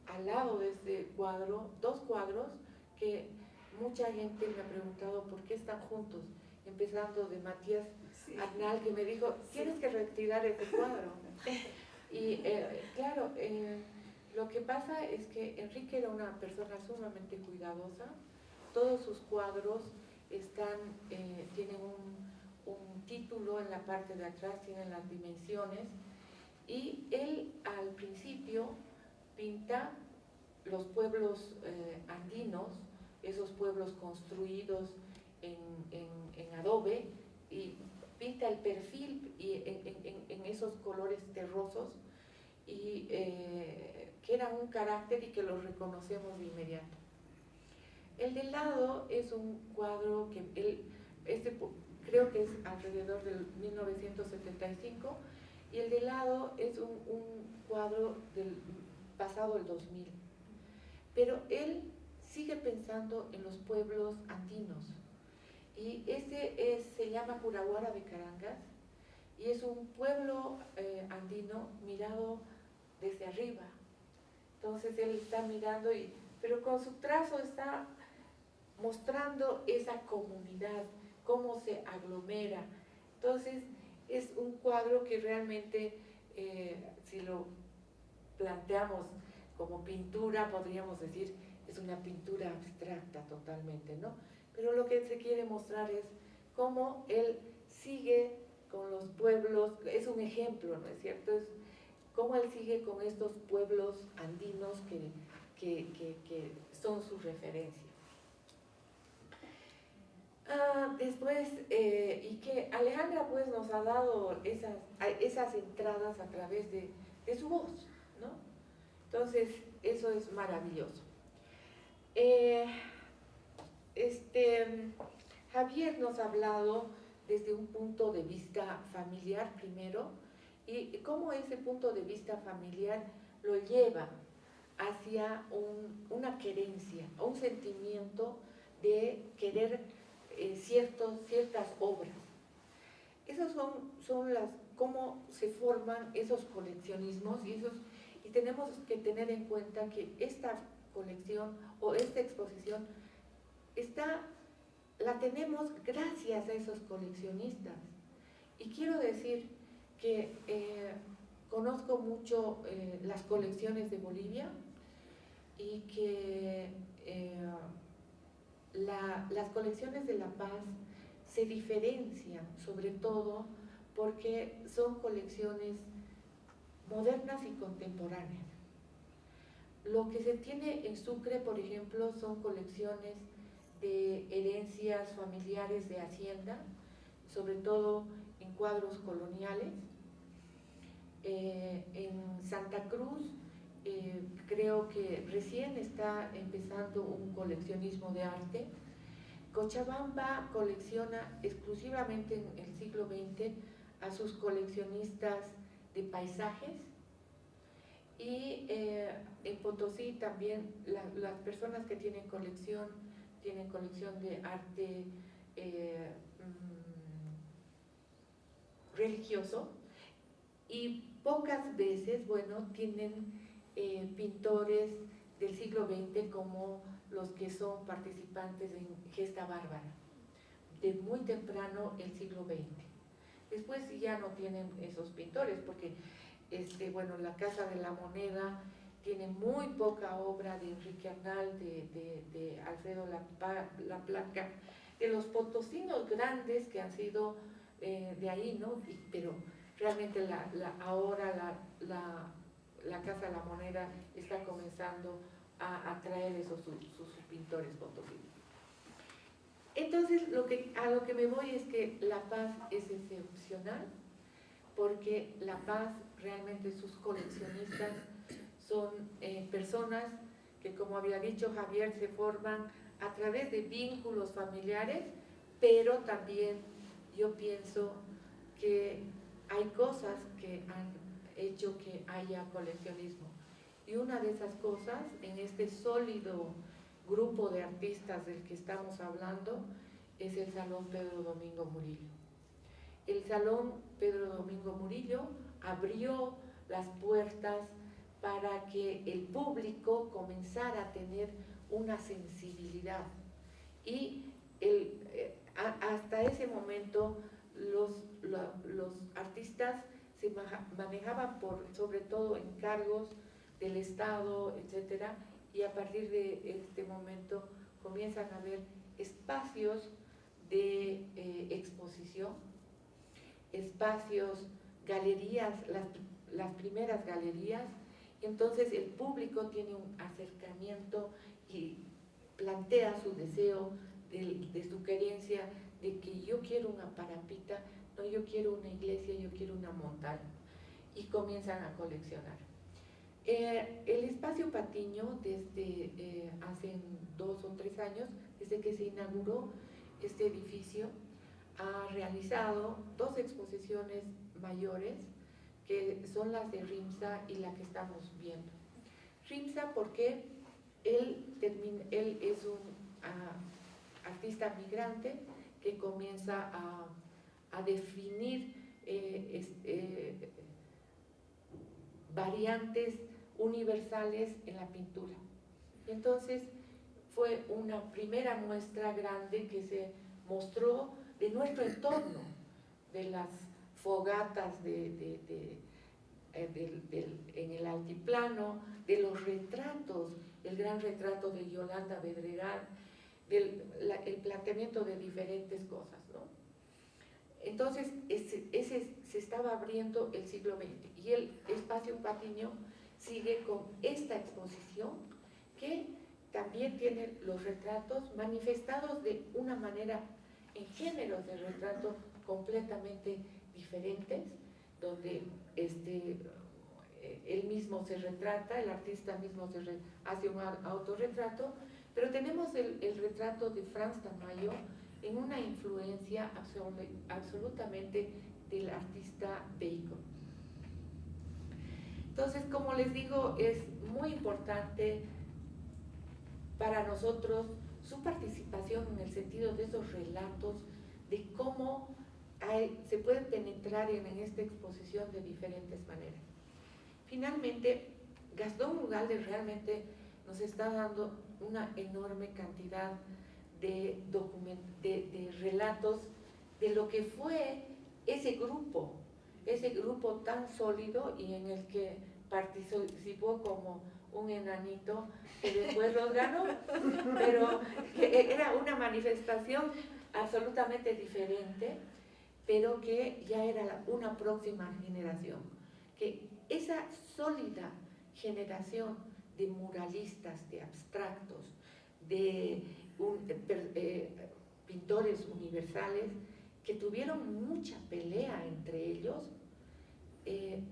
al lado de este cuadro, 2 cuadros que mucha gente me ha preguntado por qué están juntos, empezando de Matías Arnal, que me dijo, tienes que retirar ese cuadro. Y claro, lo que pasa es que Enrique era una persona sumamente cuidadosa. Todos sus cuadros tienen un título en la parte de atrás, tienen las dimensiones, y él al principio pinta los pueblos andinos, esos pueblos construidos en adobe, y pinta el perfil y en esos colores terrosos, y que eran un carácter y que los reconocemos de inmediato. El de lado es un cuadro que creo que es alrededor del 1975, y el de lado es un cuadro del pasado el 2000. Pero él sigue pensando en los pueblos andinos, y se llama Curahuara de Carangas, y es un pueblo andino mirado desde arriba. Entonces él está mirando, pero con su trazo está mostrando esa comunidad, cómo se aglomera. Entonces es un cuadro que realmente, si lo planteamos como pintura, podríamos decir, es una pintura abstracta totalmente, ¿no? Pero lo que se quiere mostrar es cómo él sigue con los pueblos, es un ejemplo, ¿no es cierto? Es cómo él sigue con estos pueblos andinos que son su referencia. Después, y que Alejandra pues nos ha dado esas entradas a través de su voz, ¿no? Entonces, eso es maravilloso. Javier nos ha hablado desde un punto de vista familiar primero, y cómo ese punto de vista familiar lo lleva hacia una querencia, un sentimiento de querer ciertas obras. Esas son cómo se forman esos coleccionismos, y tenemos que tener en cuenta que esta colección o esta exposición la tenemos gracias a esos coleccionistas. Y quiero decir que conozco mucho las colecciones de Bolivia, y que las colecciones de La Paz se diferencian sobre todo porque son colecciones modernas y contemporáneas. Lo que se tiene en Sucre, por ejemplo, son colecciones de herencias familiares de hacienda, sobre todo en cuadros coloniales. En Santa Cruz creo que recién está empezando un coleccionismo de arte. Cochabamba colecciona exclusivamente en el siglo XX a sus coleccionistas de paisajes, y en Potosí también las personas que tienen colección de arte religioso, y pocas veces, bueno, tienen pintores del siglo XX como los que son participantes en Gesta Bárbara, de muy temprano el siglo XX. Después ya no tienen esos pintores, porque bueno, la Casa de la Moneda tiene muy poca obra de Enrique Arnal, de Alfredo La Placa, de los potosinos grandes que han sido de ahí, ¿no? Pero realmente ahora la Casa de la Moneda está comenzando a traer esos sus pintores potosinos. Entonces, a lo que me voy es que La Paz es excepcional, porque La Paz, realmente sus coleccionistas son personas que, como había dicho Javier, se forman a través de vínculos familiares, pero también yo pienso que hay cosas que han hecho que haya coleccionismo. Y una de esas cosas, en este sólido grupo de artistas del que estamos hablando, es el Salón Pedro Domingo Murillo. El Salón Pedro Domingo Murillo abrió las puertas para que el público comenzara a tener una sensibilidad. Y hasta ese momento los artistas se manejaban sobre todo encargos del Estado, etcétera, y a partir de este momento comienzan a haber espacios de exposición, espacios, galerías, las primeras galerías, y entonces el público tiene un acercamiento y plantea su deseo de su querencia, de que yo quiero una parapita, no, yo quiero una iglesia, yo quiero una montaña, y comienzan a coleccionar. El Espacio Patiño, desde hace 2 o 3 años, desde que se inauguró este edificio, ha realizado 2 exposiciones mayores, que son las de Rimsa y la que estamos viendo. Rimsa porque él es un artista migrante que comienza a definir variantes universales en la pintura. Entonces fue una primera muestra grande que se mostró de nuestro entorno, de las fogatas en el altiplano, de los retratos, el gran retrato de Yolanda Bedregal, el planteamiento de diferentes cosas, ¿no? Entonces, se estaba abriendo el siglo XX, y el Espacio Patiño sigue con esta exposición que también tiene los retratos manifestados de una manera en géneros de retrato completamente diferentes, donde él mismo se retrata, el artista mismo hace un autorretrato, pero tenemos el retrato de Frans Tamayo en una influencia absolutamente del artista Bacon. Entonces, como les digo, es muy importante para nosotros su participación en el sentido de esos relatos, de cómo se puede penetrar en esta exposición de diferentes maneras. Finalmente, Gastón Ugalde realmente nos está dando una enorme cantidad de relatos de lo que fue ese grupo tan sólido, y en el que participó como un enanito que después los ganó, pero que era una manifestación absolutamente diferente, pero que ya era una próxima generación, que esa sólida generación de muralistas, de abstractos, de pintores universales, que tuvieron mucha pelea entre ellos,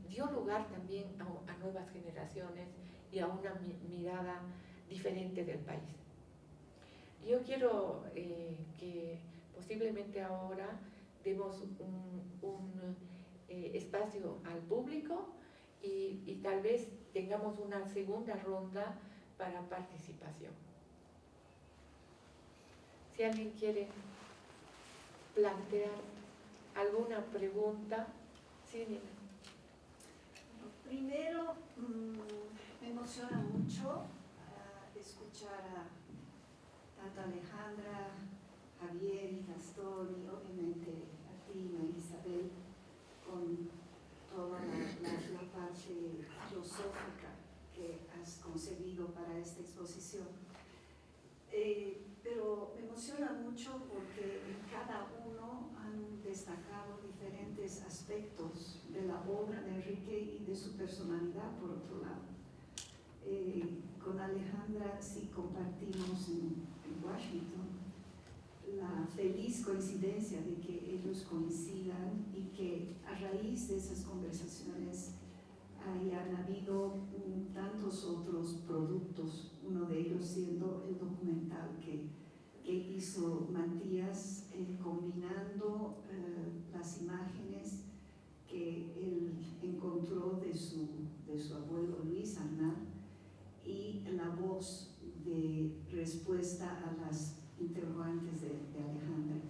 dio lugar también a nuevas generaciones y a una mirada diferente del país. Yo quiero que posiblemente ahora demos un espacio al público y tal vez tengamos una segunda ronda para participación. Si alguien quiere plantear alguna pregunta, sí, Nina. Primero, me emociona mucho escuchar a tanto Alejandra, Javier y Gastón, y obviamente a ti, María Isabel, con toda la parte filosófica que has concebido para esta exposición. Pero me emociona mucho porque en cada uno han destacado diferentes aspectos de la obra de Enrique y de su personalidad, por otro lado. Con Alejandra sí compartimos en Washington la feliz coincidencia de que ellos coincidan y que a raíz de esas conversaciones hayan habido tantos otros productos, uno de ellos siendo el documental que hizo Matías, combinando las imágenes que él encontró de su abuelo Luis Arnal y la voz de respuesta a las interrogantes de Alejandra.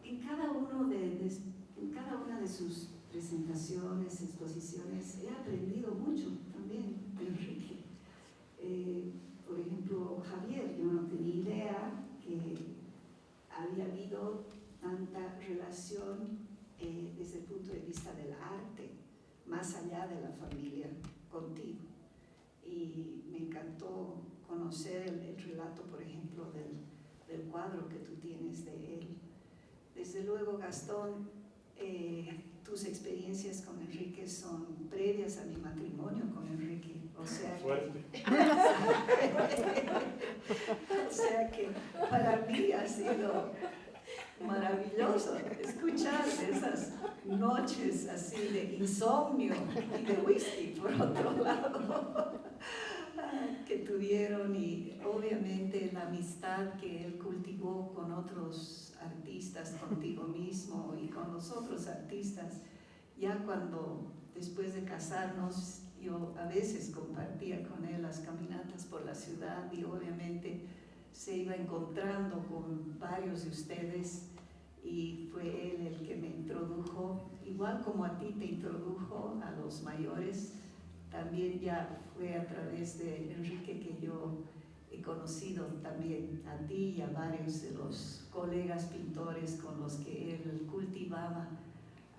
En cada una de sus presentaciones, exposiciones, he aprendido mucho también de Enrique. Por ejemplo, Javier, yo no tenía idea que había habido tanta relación desde el punto de vista del arte, más allá de la familia, contigo. Y me encantó conocer el relato, por ejemplo, del cuadro que tú tienes de él. Desde luego, Gastón, tus experiencias con Enrique son previas a mi matrimonio con Enrique. O sea que para mí ha sido maravilloso escuchar esas noches así de insomnio y de whisky, por otro lado, que tuvieron, y obviamente la amistad que él cultivó con otros artistas, contigo mismo y con los otros artistas. Ya cuando, después de casarnos, yo a veces compartía con él las caminatas por la ciudad y obviamente se iba encontrando con varios de ustedes y fue él el que me introdujo, igual como a ti te introdujo a los mayores. También ya fue a través de Enrique que yo he conocido también a ti y a varios de los colegas pintores con los que él cultivaba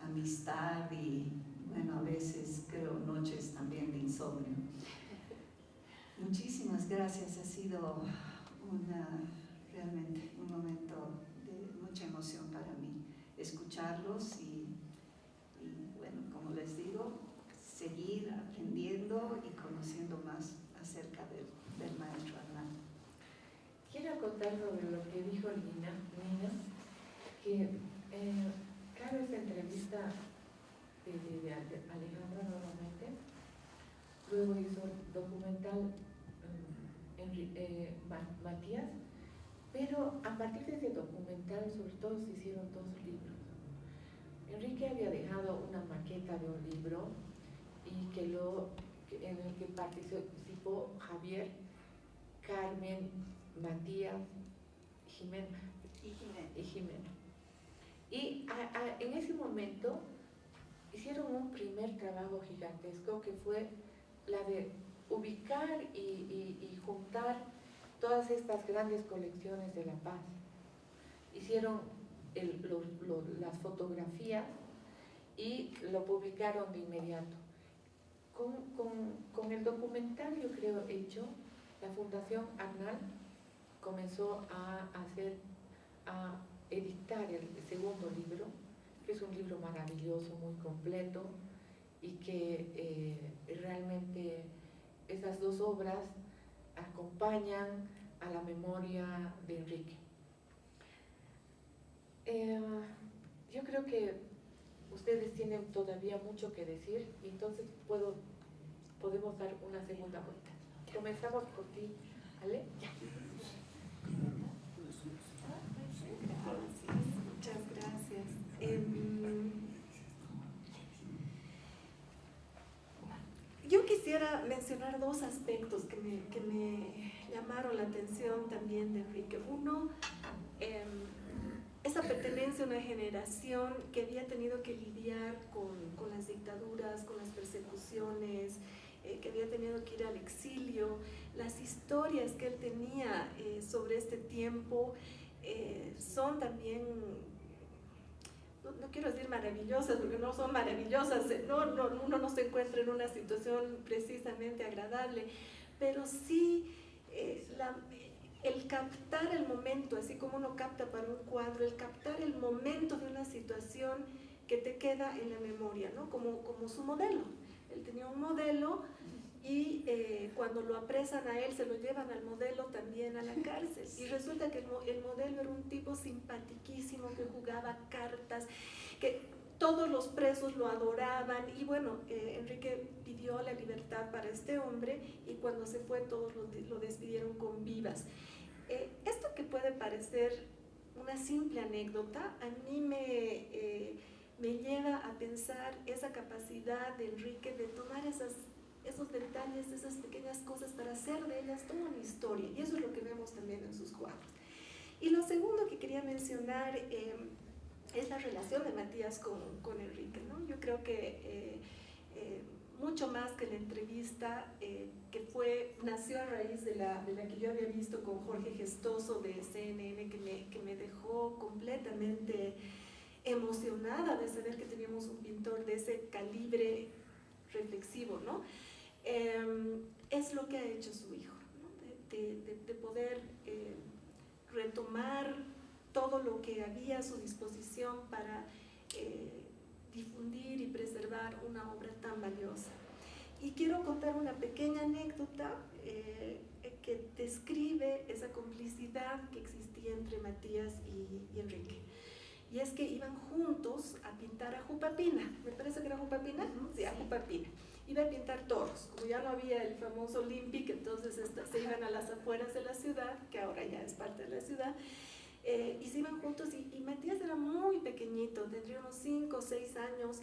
amistad y, bueno, a veces creo noches también de insomnio. Muchísimas gracias, ha sido realmente un momento de mucha emoción para mí escucharlos y bueno, como les digo, seguir aprendiendo y conociendo más acerca del maestro Arnal. Quiero contar sobre lo que dijo Nina, que claro, esta entrevista de Alejandra nuevamente, luego hizo el documental Matías, pero a partir de ese documental sobre todo se hicieron 2 libros. Enrique había dejado una maqueta de un libro y en el que participó Javier, Carmen, Matías, Jimena. Y en ese momento hicieron un primer trabajo gigantesco que fue la de ubicar y juntar todas estas grandes colecciones de La Paz. Hicieron las fotografías y lo publicaron de inmediato. Con el documental, yo creo, hecho, la Fundación Arnal comenzó a editar el segundo libro, que es un libro maravilloso, muy completo, y que realmente esas 2 obras acompañan a la memoria de Enrique. Yo creo que ustedes tienen todavía mucho que decir y entonces podemos dar una segunda vuelta. Comenzamos por ti, ¿vale? Muchas gracias. Yo quisiera mencionar 2 aspectos que me llamaron la atención también de Enrique. Uno, esa pertenencia a una generación que había tenido que lidiar con las dictaduras, con las persecuciones, que había tenido que ir al exilio. Las historias que él tenía sobre este tiempo son también, no quiero decir maravillosas, porque no son maravillosas, uno no se encuentra en una situación precisamente agradable, pero sí el captar el momento, así como uno capta para un cuadro, el captar el momento de una situación que te queda en la memoria, ¿no? Como su modelo. Él tenía un modelo y cuando lo apresan a él se lo llevan al modelo también a la cárcel y resulta que el modelo era un tipo simpatiquísimo que jugaba cartas, que todos los presos lo adoraban y bueno, Enrique pidió la libertad para este hombre y cuando se fue todos lo despidieron con vivas. Esto que puede parecer una simple anécdota, a mí me lleva a pensar esa capacidad de Enrique de tomar esos detalles, esas pequeñas cosas para hacer de ellas toda una historia y eso es lo que vemos también en sus cuadros. Y lo segundo que quería mencionar es la relación de Matías con Enrique, ¿no? Yo creo que mucho más que la entrevista que nació a raíz de la que yo había visto con Jorge Gestoso de CNN, que me dejó completamente emocionada de saber que teníamos un pintor de ese calibre reflexivo, ¿no? Es lo que ha hecho su hijo, ¿no? de poder retomar todo lo que había a su disposición para difundir y preservar una obra tan valiosa. Y quiero contar una pequeña anécdota que describe esa complicidad que existía entre Matías y Enrique. Y es que iban juntos a pintar a Jupapina, me parece que era Jupapina, sí, a Jupapina. Iba a pintar toros, como ya no había el famoso Olympic, entonces se iban a las afueras de la ciudad, que ahora ya es parte de la ciudad, y se iban juntos y Matías era muy pequeñito, tendría unos 5 o 6 años,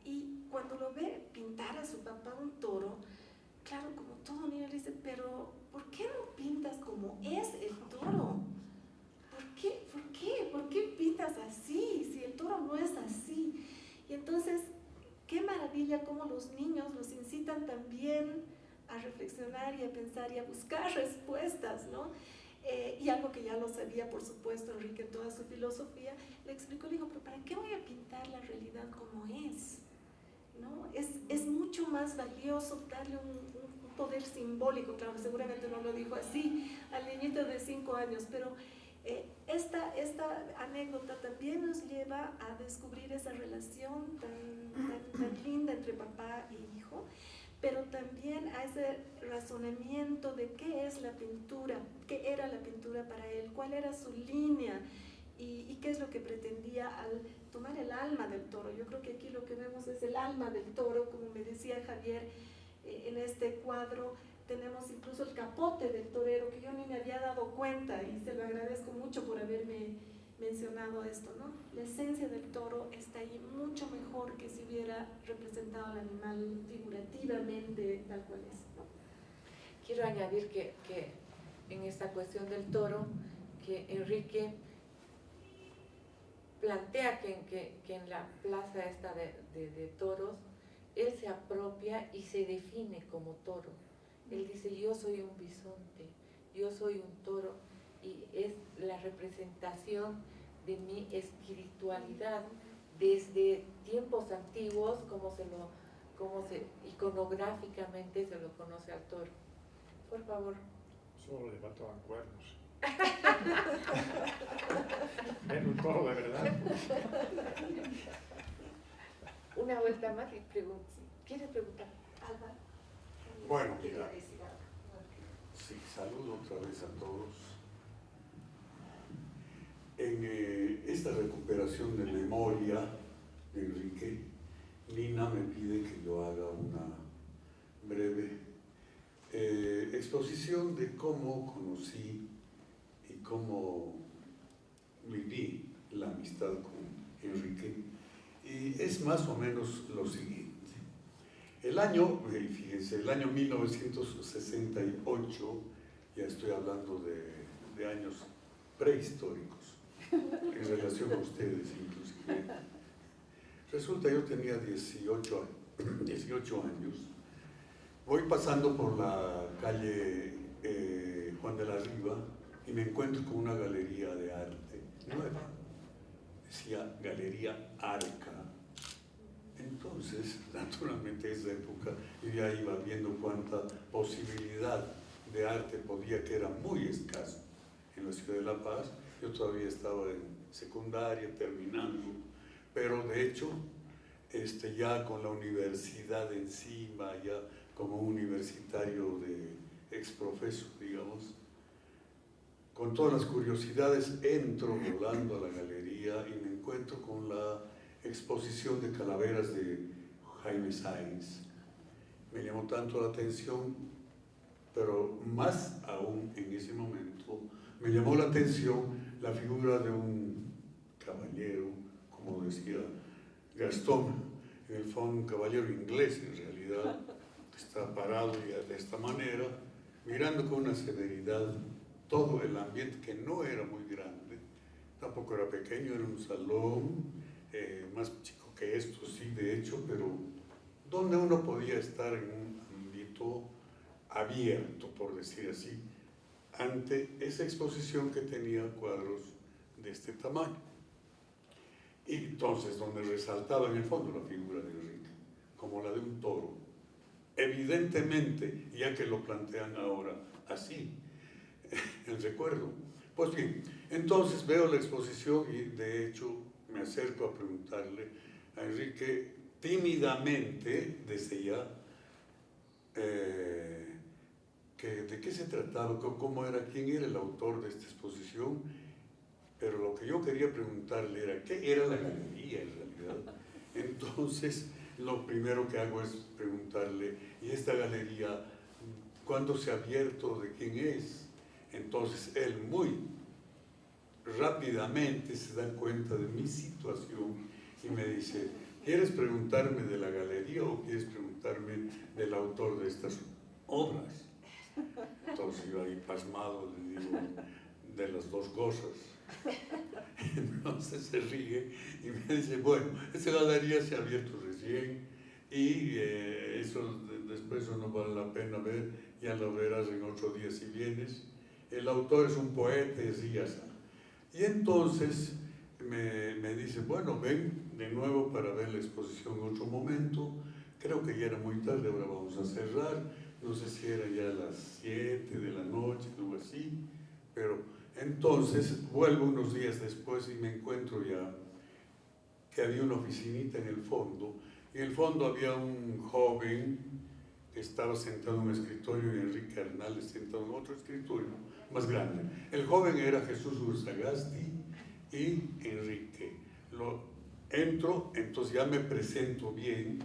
y cuando lo ve pintar a su papá un toro, claro, como todo niño le dice, pero ¿por qué no pintas como es el toro? ¿Por qué pintas así si el toro no es así? Y entonces, qué maravilla cómo los niños los incitan también a reflexionar y a pensar y a buscar respuestas, ¿no? Y algo que ya lo sabía, por supuesto, Enrique en toda su filosofía, le explicó, le dijo, pero ¿para qué voy a pintar la realidad como es? ¿No? Es mucho más valioso darle un poder simbólico, claro, seguramente no lo dijo así al niñito de 5 años, pero esta anécdota también nos lleva a descubrir esa relación tan linda entre papá y hijo, pero también a ese razonamiento de qué es la pintura, qué era la pintura para él, cuál era su línea y qué es lo que pretendía al tomar el alma del toro. Yo creo que aquí lo que vemos es el alma del toro, como me decía Javier en este cuadro. Tenemos incluso el capote del torero, que yo ni me había dado cuenta y se lo agradezco mucho por haberme mencionado esto, ¿no? La esencia del toro está ahí mucho mejor que si hubiera representado al animal figurativamente tal cual es, ¿no? Quiero añadir que en esta cuestión del toro, que Enrique plantea que en la plaza esta de toros, él se apropia y se define como toro. Él dice, yo soy un bisonte, yo soy un toro, y es la representación de mi espiritualidad desde tiempos antiguos, como iconográficamente se lo conoce al toro. Por favor. Solo le faltaban cuernos. Era un toro de verdad. Una vuelta más y pregunto. ¿Quieres preguntar? Álvaro. Bueno, mira, sí, saludo otra vez a todos. En esta recuperación de memoria de Enrique, Nina me pide que yo haga una breve exposición de cómo conocí y cómo viví la amistad con Enrique. Y es más o menos lo siguiente. Fíjense, el año 1968, ya estoy hablando de años prehistóricos, en relación a ustedes inclusive. Resulta, yo tenía 18 años, voy pasando por la calle Juan de la Riva y me encuentro con una galería de arte nueva, decía Galería Arca. Entonces, naturalmente, esa época yo ya iba viendo cuánta posibilidad de arte podía, que era muy escaso en la ciudad de La Paz. Yo todavía estaba en secundaria, terminando, pero de hecho, ya con la universidad encima, ya como un universitario de exprofeso, digamos. Con todas las curiosidades entro volando a la galería y me encuentro con la exposición de calaveras de Jaime Sáenz. Me llamó tanto la atención, pero más aún en ese momento me llamó la atención la figura de un caballero, como decía Gastón, en el fondo un caballero inglés en realidad, está parado ya de esta manera, mirando con una severidad todo el ambiente, que no era muy grande, tampoco era pequeño, era un salón más chico que esto, sí, de hecho, pero donde uno podía estar en un ámbito abierto, por decir así, ante esa exposición que tenía cuadros de este tamaño. Y entonces, donde resaltaba en el fondo la figura de Enrique, como la de un toro, evidentemente, ya que lo plantean ahora así, el recuerdo. Pues bien, entonces veo la exposición y de hecho me acerco a preguntarle a Enrique tímidamente, desde ya, de qué se trataba, cómo era, quién era el autor de esta exposición, pero lo que yo quería preguntarle era qué era la galería en realidad. Entonces, lo primero que hago es preguntarle, ¿y esta galería cuándo se ha abierto? ¿De quién es? Entonces, él muy rápidamente se da cuenta de mi situación y me dice, ¿quieres preguntarme de la galería o quieres preguntarme del autor de estas obras? Entonces yo ahí pasmado le digo, de las dos cosas. Entonces se ríe y me dice, bueno, esta galería se ha abierto recién y eso después no vale la pena ver, ya lo verás en otro día si vienes. El autor es un poeta y así ya está. Y entonces me dice, bueno, ven de nuevo para ver la exposición en otro momento. Creo que ya era muy tarde, ahora vamos a cerrar. No sé si era ya las 7 de la noche, algo así. Pero entonces vuelvo unos días después y me encuentro ya que había una oficinita en el fondo. Y en el fondo había un joven que estaba sentado en un escritorio y Enrique Arnal sentado en otro escritorio más grande. El joven era Jesús Urzagasti y Enrique. Entro, entonces ya me presento bien,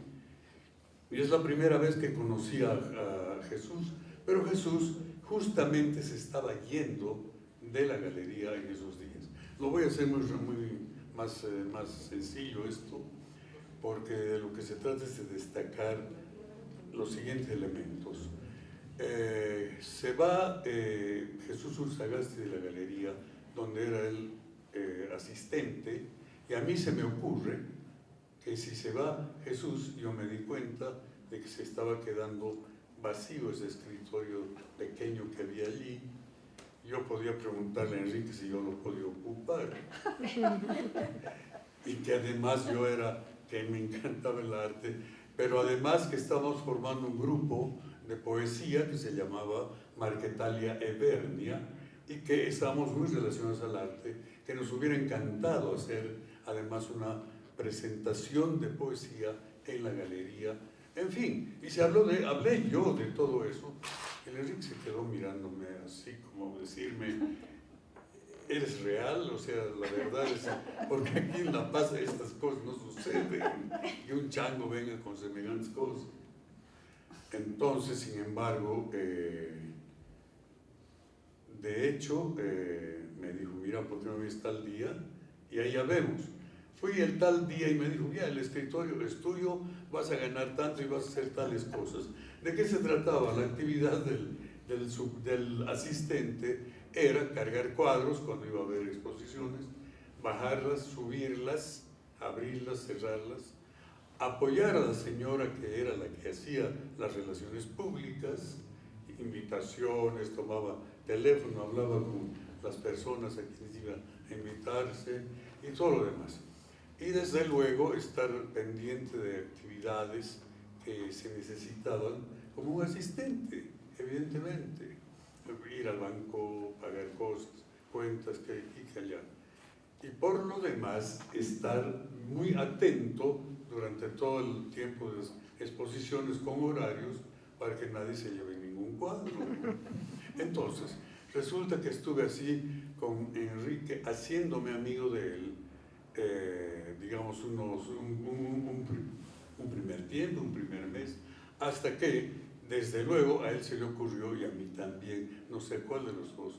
y es la primera vez que conocí a Jesús, pero Jesús justamente se estaba yendo de la galería en esos días. Lo voy a hacer más sencillo esto, porque de lo que se trata es de destacar los siguientes elementos. Se va Jesús Urzagasti de la galería, donde era el asistente, y a mí se me ocurre que si se va Jesús, yo me di cuenta de que se estaba quedando vacío ese escritorio pequeño que había allí. Yo podía preguntarle a Enrique si yo lo podía ocupar. Y que además que me encantaba el arte, pero además que estábamos formando un grupo de poesía que se llamaba Marquetalia Ebernia y que estábamos muy relacionados al arte, que nos hubiera encantado hacer además una presentación de poesía en la galería. En fin, y hablé yo de todo eso. El Enrique se quedó mirándome así como decirme, ¿eres real? O sea, la verdad es, porque aquí en La Paz estas cosas no suceden, que un chango venga con semejantes cosas. Entonces, sin embargo, de hecho, me dijo, mira, ¿por qué no vienes tal día? Y ahí ya vemos. Fui el tal día y me dijo, ya, el escritorio es tuyo, vas a ganar tanto y vas a hacer tales cosas. ¿De qué se trataba? La actividad del asistente era cargar cuadros cuando iba a haber exposiciones, bajarlas, subirlas, abrirlas, cerrarlas, apoyar a la señora que era la que hacía las relaciones públicas, invitaciones, tomaba teléfono, hablaba con las personas a quienes iban a invitarse y todo lo demás. Y desde luego estar pendiente de actividades que se necesitaban como un asistente, evidentemente. Ir al banco, pagar cosas, cuentas, que aquí, que allá. Y por lo demás, estar muy atento durante todo el tiempo de las exposiciones con horarios para que nadie se lleve ningún cuadro. Entonces, resulta que estuve así con Enrique, haciéndome amigo de él, digamos, un primer tiempo, un primer mes, hasta que, desde luego, a él se le ocurrió, y a mí también, no sé cuál de los dos,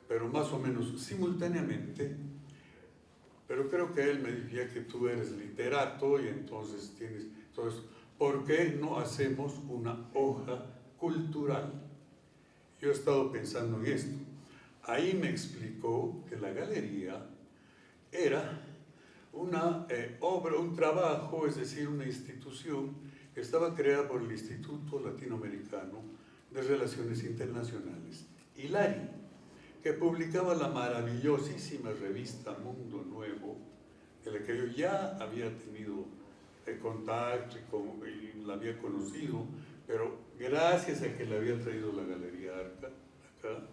pero más o menos simultáneamente, pero creo que él me decía que tú eres literato y entonces tienes todo eso. ¿Por qué no hacemos una hoja cultural? Yo he estado pensando en esto. Ahí me explicó que la galería era una obra, un trabajo, es decir, una institución que estaba creada por el Instituto Latinoamericano de Relaciones Internacionales, ILARI, que publicaba la maravillosísima revista Mundo Nuevo, en la que yo ya había tenido contacto y la había conocido, pero gracias a que le había traído la Galería Arca acá,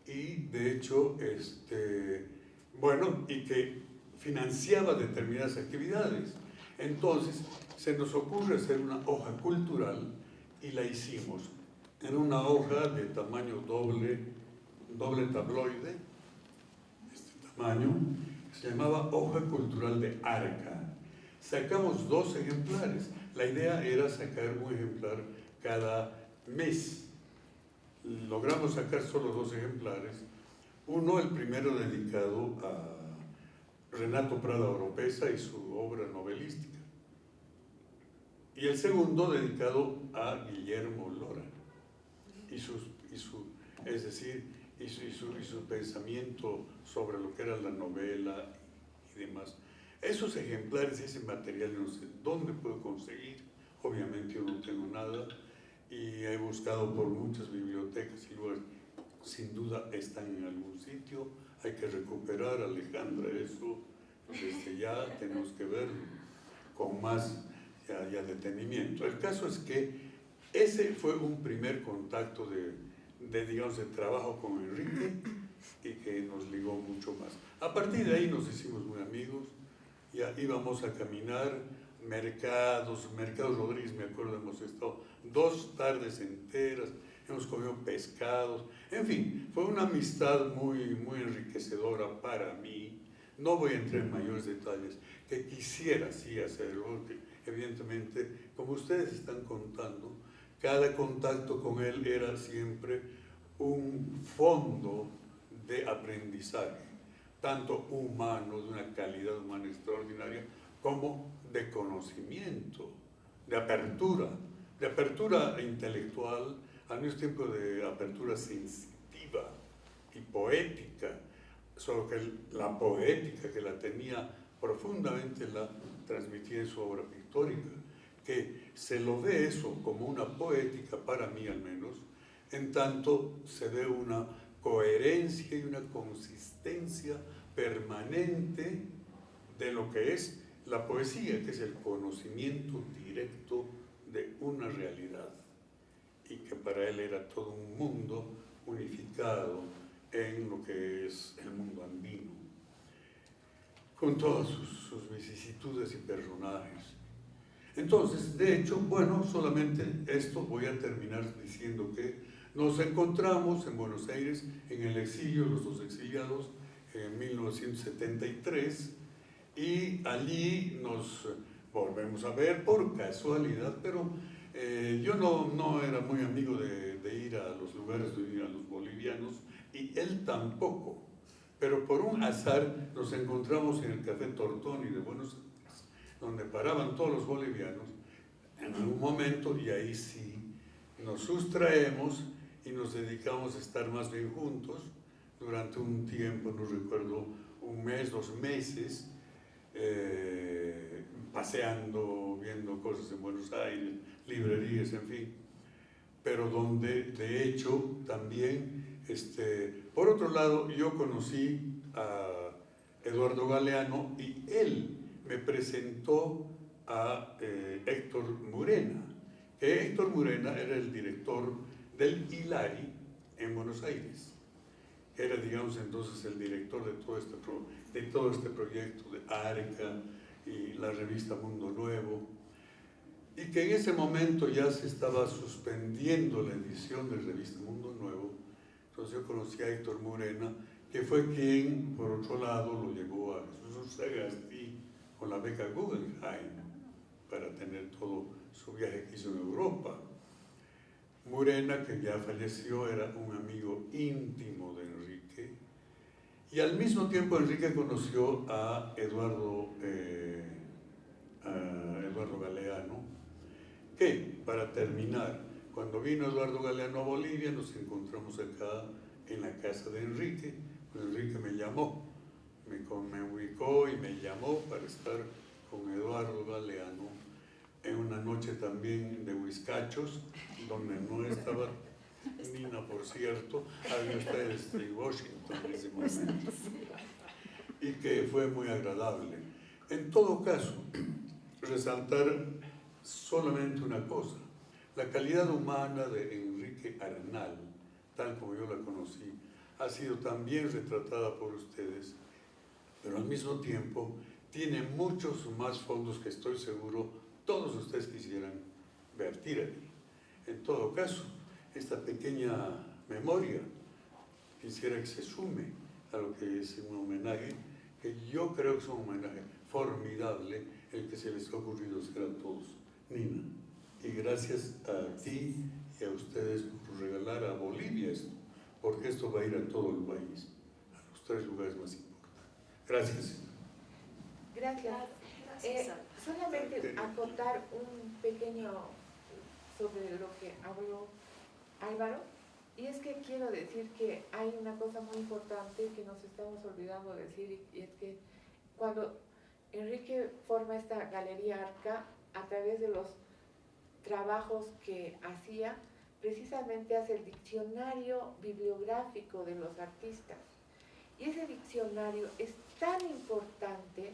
y de hecho, bueno, y que financiaba determinadas actividades. Entonces, se nos ocurre hacer una hoja cultural y la hicimos. Era una hoja de tamaño doble tabloide, este tamaño, se llamaba Hoja Cultural de Arca. Sacamos 2 ejemplares. La idea era sacar un ejemplar cada mes. Logramos sacar solo 2 ejemplares. Uno, el primero dedicado a Renato Prada Oropesa y su obra novelística. Y el segundo dedicado a Guillermo Lora y su pensamiento sobre lo que era la novela y demás. Esos ejemplares, ese material, no sé dónde puedo conseguir. Obviamente yo no tengo nada y he buscado por muchas bibliotecas y lugares. Sin duda están en algún sitio. Hay que recuperar, Alejandra, eso. Ya tenemos que ver con más ya detenimiento. El caso es que ese fue un primer contacto digamos, de trabajo con Enrique y que nos ligó mucho más. A partir de ahí nos hicimos muy amigos, ya íbamos a caminar mercados Rodríguez, me acuerdo, hemos estado 2 tardes enteras, hemos comido pescados, en fin, fue una amistad muy, muy enriquecedora para mí. No voy a entrar en mayores detalles, que quisiera sí hacerlo, porque evidentemente, como ustedes están contando, cada contacto con él era siempre un fondo de aprendizaje, tanto humano, de una calidad humana extraordinaria, como de conocimiento, de apertura intelectual, al mismo tiempo de apertura sensitiva y poética, solo que la poética que la tenía profundamente la transmitía en su obra pictórica, que se lo ve eso como una poética, para mí al menos, en tanto se ve una coherencia y una consistencia permanente de lo que es la poesía, que es el conocimiento directo de una realidad, y que para él era todo un mundo unificado en lo que es el mundo andino, con todas sus vicisitudes y personajes. Entonces, de hecho, bueno, solamente esto voy a terminar diciendo que nos encontramos en Buenos Aires, en el exilio, los 2 exiliados, en 1973, y allí nos volvemos a ver por casualidad, pero yo no era muy amigo de ir a los lugares, de ir a los bolivianos, y él tampoco, pero por un azar nos encontramos en el Café Tortoni de Buenos Aires, donde paraban todos los bolivianos en algún momento, y ahí sí nos sustraemos y nos dedicamos a estar más bien juntos durante un tiempo, no recuerdo, 1 mes, 2 meses, paseando, viendo cosas en Buenos Aires, librerías, en fin, pero donde de hecho también, por otro lado, yo conocí a Eduardo Galeano y él me presentó a Héctor Murena, que Héctor Murena era el director del ILARI en Buenos Aires. Era, digamos, entonces el director de todo este proyecto de Arca y la revista Mundo Nuevo. y que en ese momento ya se estaba suspendiendo la edición de Revista Mundo Nuevo. Entonces yo conocí a Héctor Morena, que fue quien, por otro lado, lo llevó a Jesús Sagasti con la beca Guggenheim para tener todo su viaje que hizo en Europa. Morena, que ya falleció, era un amigo íntimo de Enrique, y al mismo tiempo Enrique conoció a Eduardo Galeano, que, para terminar, cuando vino Eduardo Galeano a Bolivia, nos encontramos acá en la casa de Enrique. Pues Enrique me llamó, me ubicó y me llamó para estar con Eduardo Galeano en una noche también de whiskachos, donde no estaba Nina, por cierto, había ustedes en Washington en ese momento, y que fue muy agradable. En todo caso, resaltar solamente una cosa: la calidad humana de Enrique Arnal, tal como yo la conocí, ha sido también retratada por ustedes, pero al mismo tiempo tiene muchos más fondos que estoy seguro todos ustedes quisieran vertir allí. En todo caso, esta pequeña memoria quisiera que se sume a lo que es un homenaje, que yo creo que es un homenaje formidable el que se les ha ocurrido hacer a todos. Nina, y gracias a ti y a ustedes por regalar a Bolivia esto, porque esto va a ir a todo el país, a los 3 lugares más importantes. Gracias. Gracias. Solamente acotar un pequeño sobre lo que habló Álvaro, y es que quiero decir que hay una cosa muy importante que nos estamos olvidando de decir, y es que cuando Enrique forma esta Galería Arca, a través de los trabajos que hacía, precisamente hace el diccionario bibliográfico de los artistas. Y ese diccionario es tan importante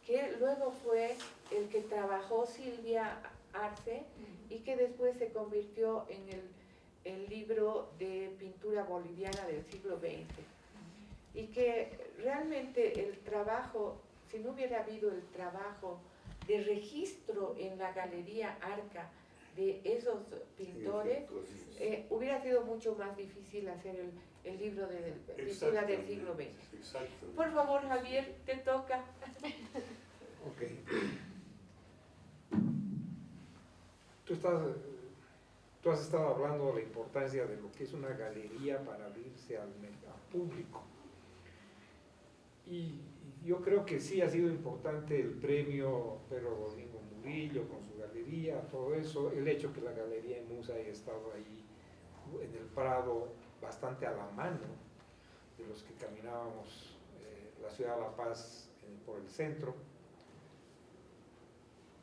que luego fue el que trabajó Silvia Arce y que después se convirtió en el libro de pintura boliviana del siglo XX. Y que realmente el trabajo, si no hubiera habido el trabajo de registro en la Galería Arca de esos pintores, hubiera sido mucho más difícil hacer el libro de pintura del siglo XX. Por favor, Javier, te toca. Ok. Tú has estado hablando de la importancia de lo que es una galería para abrirse al público. Y yo creo que sí ha sido importante el premio Pedro Domingo Murillo con su galería, todo eso, el hecho que la Galería en Musa haya estado ahí en el Prado bastante a la mano de los que caminábamos la ciudad de La Paz por el centro.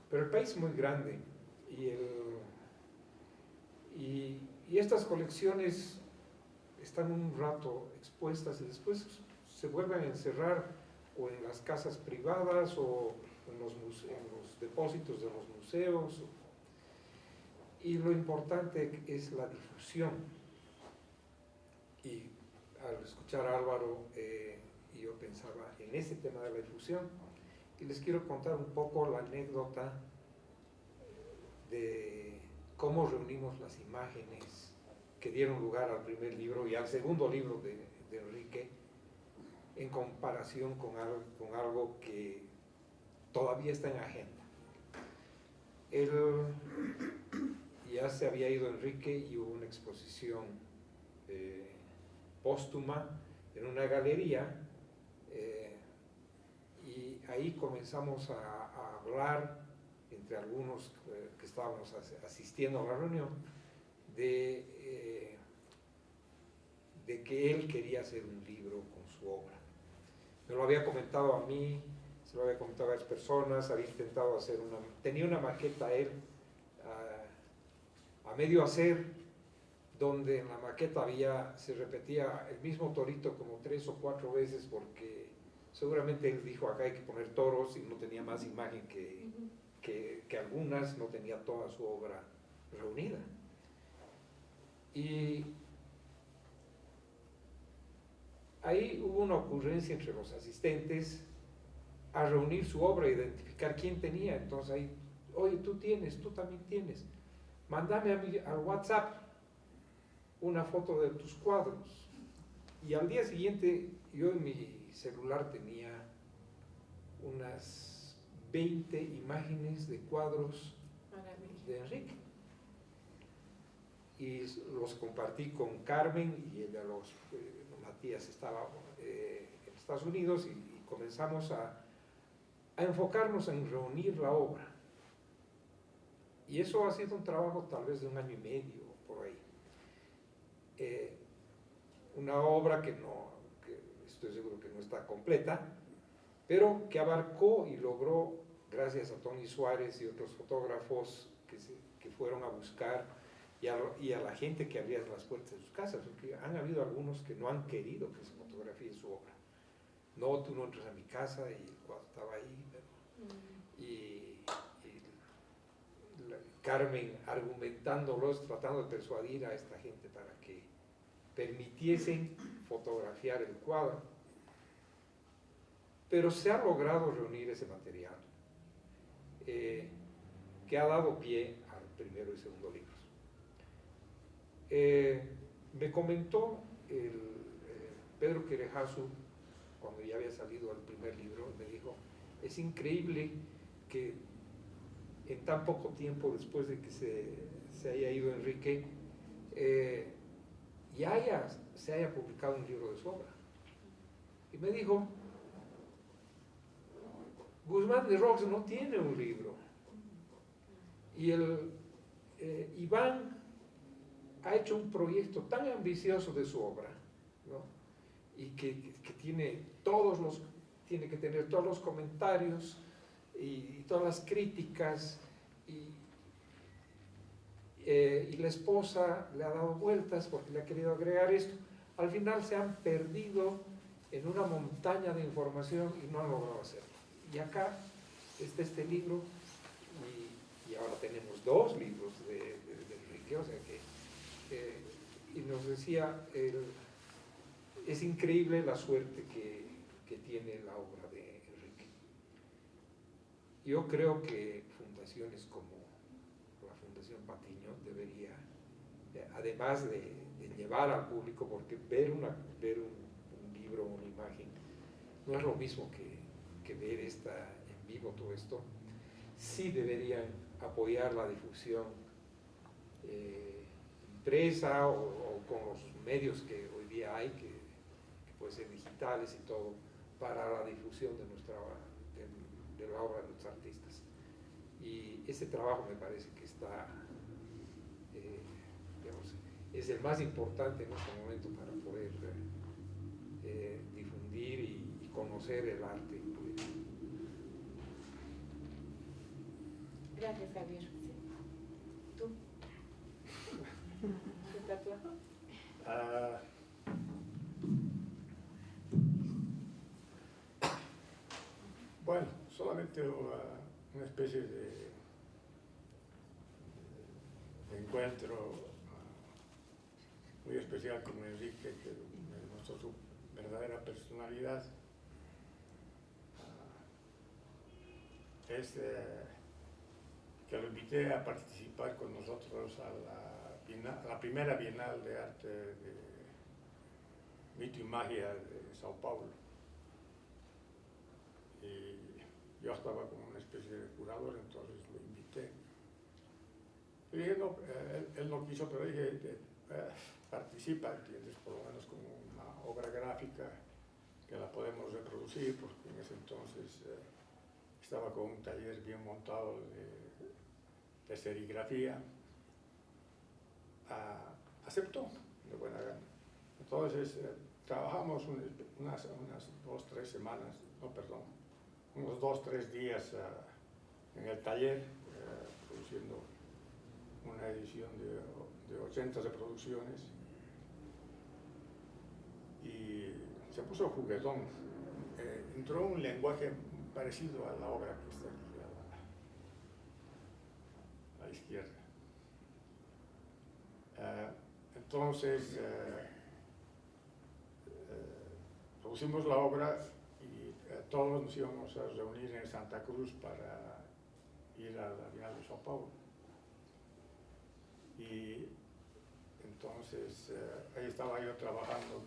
Pero el país es muy grande y estas colecciones están un rato expuestas y después se vuelven a encerrar o en las casas privadas o en los depósitos de los museos. Y lo importante es la difusión. Y al escuchar a Álvaro, yo pensaba en ese tema de la difusión, y les quiero contar un poco la anécdota de cómo reunimos las imágenes que dieron lugar al primer libro y al segundo libro de Enrique, en comparación con algo que todavía está en agenda. Ya se había ido Enrique y hubo una exposición póstuma en una galería, y ahí comenzamos a hablar entre algunos que estábamos asistiendo a la reunión de que él quería hacer un libro con su obra. Me lo había comentado a mí, se lo había comentado a varias personas, había intentado hacer tenía una maqueta él a medio hacer, donde en la maqueta se repetía el mismo torito como 3 o 4 veces, porque seguramente él dijo, acá hay que poner toros, y no tenía más imagen que algunas, no tenía toda su obra reunida. Y ahí hubo una ocurrencia entre los asistentes a reunir su obra, identificar quién tenía. Entonces ahí oye, tú también tienes, mándame al WhatsApp una foto de tus cuadros. Y al día siguiente yo en mi celular tenía unas 20 imágenes de cuadros de Enrique. Y los compartí con Carmen y Matías estaba en Estados Unidos y comenzamos a enfocarnos en reunir la obra. Y eso ha sido un trabajo tal vez de 1 año y medio, por ahí. Una obra que estoy seguro que no está completa, pero que abarcó y logró, gracias a Tony Suárez y otros fotógrafos que fueron a buscar, y a la gente que abría las puertas de sus casas, porque han habido algunos que no han querido que se fotografíe su obra. No, tú no entras a mi casa, y el cuadro estaba ahí. Carmen argumentándolos, tratando de persuadir a esta gente para que permitiesen fotografiar el cuadro. Pero se ha logrado reunir ese material que ha dado pie al primero y segundo libros. Me comentó Pedro Querejazu, cuando ya había salido el primer libro, me dijo, es increíble que en tan poco tiempo después de que se haya ido Enrique, se haya publicado un libro de su obra. Y me dijo, Guzmán de Rox no tiene un libro. Y Iván ha hecho un proyecto tan ambicioso de su obra, ¿no? Y que tiene que tener todos los comentarios y todas las críticas, y la esposa le ha dado vueltas porque le ha querido agregar esto. Al final se han perdido en una montaña de información y no han logrado hacerlo. Y acá está este libro, y ahora tenemos 2 libros de Enrique, o sea y nos decía, es increíble la suerte que tiene la obra de Enrique. Yo creo que fundaciones como la Fundación Patiño debería, además de llevar al público, porque ver un libro, una imagen, no es lo mismo que ver en vivo todo esto, sí deberían apoyar la difusión impresa o con los medios que hoy día hay, que pueden ser digitales y todo, para la difusión de la obra de los artistas. Y ese trabajo me parece que está, es el más importante en este momento para poder difundir y conocer el arte. Gracias, Javier. ¿Tú? ¿Qué tatuaje? Bueno, solamente una especie de encuentro muy especial con Enrique, que me demostró su verdadera personalidad. Es que lo invité a participar con nosotros a la primera Bienal de Arte de Mito y Magia de Sao Paulo. Y yo estaba como una especie de curador, entonces lo invité. Y dije, no, él no quiso, pero dije, participa, ¿entiendes? Por lo menos como una obra gráfica que la podemos reproducir, porque en ese entonces estaba con un taller bien montado de serigrafía. Aceptó de buena gana. Entonces trabajamos unas 2-3 semanas, unos 2-3 días en el taller, produciendo una edición de 80 reproducciones, y se puso juguetón. Entró un lenguaje parecido a la obra que está aquí a la izquierda. Entonces producimos la obra y todos nos íbamos a reunir en Santa Cruz para ir a la Bienal de Sao Paulo. Y entonces ahí estaba yo trabajando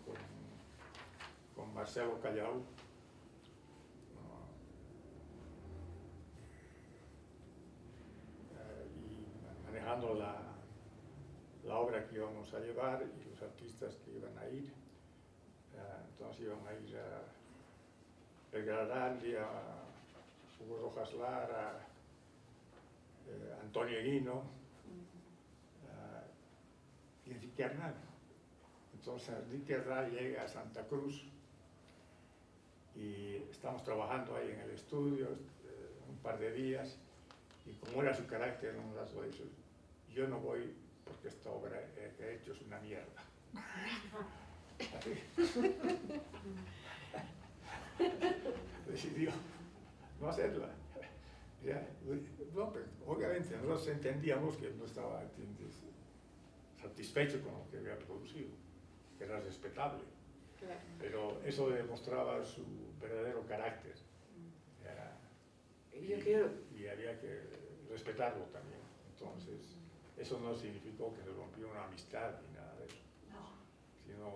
con Marcelo Callao, y manejando la obra que íbamos a llevar y los artistas que iban a ir. Entonces iban a ir a El Gradandi, a Hugo Rojas Lara, Antonio Eguino y Enrique Arnal. Entonces Enrique Arnal llega a Santa Cruz y estamos trabajando ahí en el estudio un par de días, y como era su carácter, nos las voy a decir, yo no voy porque esta obra que he hecho es una mierda. Decidió no hacerla. Ya, no, pero obviamente nosotros entendíamos que no estaba satisfecho con lo que había producido, que era respetable, Claro. pero eso demostraba su verdadero carácter. Yo quiero... Y había que respetarlo también. Entonces, eso no significó que se rompió una amistad ni nada de eso, sino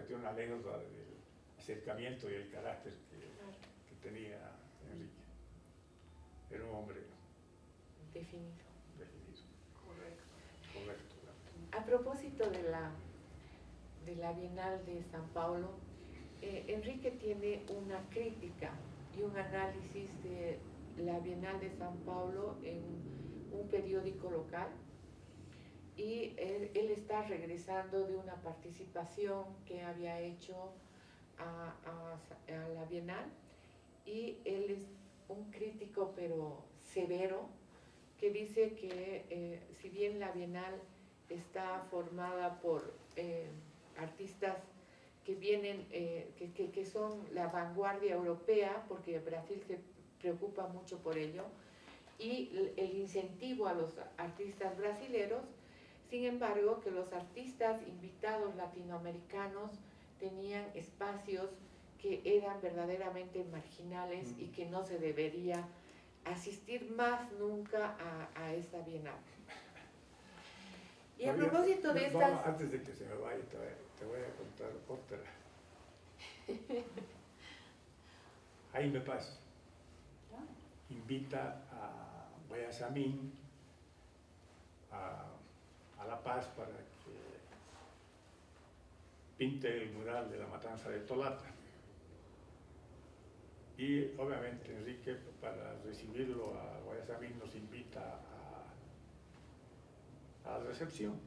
tiene una anécdota del acercamiento y el carácter que tenía Enrique. Era un hombre Definido. Correcto. A propósito de la Bienal de San Paulo, Enrique tiene una crítica y un análisis de la Bienal de San Paulo en un periódico local, y él está regresando de una participación que había hecho a la Bienal, y él es un crítico pero severo, que dice que si bien la Bienal está formada por artistas que vienen, que son la vanguardia europea, porque Brasil se preocupa mucho por ello, y el incentivo a los artistas brasileros. Sin embargo, que los artistas invitados latinoamericanos tenían espacios que eran verdaderamente marginales y que no se debería asistir más nunca a esta Bienal. Y a propósito de estas... Vamos, antes de que se me vaya, te voy a contar otra. Jaime Paz invita a Guayasamín a La Paz para que pinte el mural de la matanza de Tolata. Y obviamente Enrique, para recibirlo a Guayasamín, nos invita a la recepción.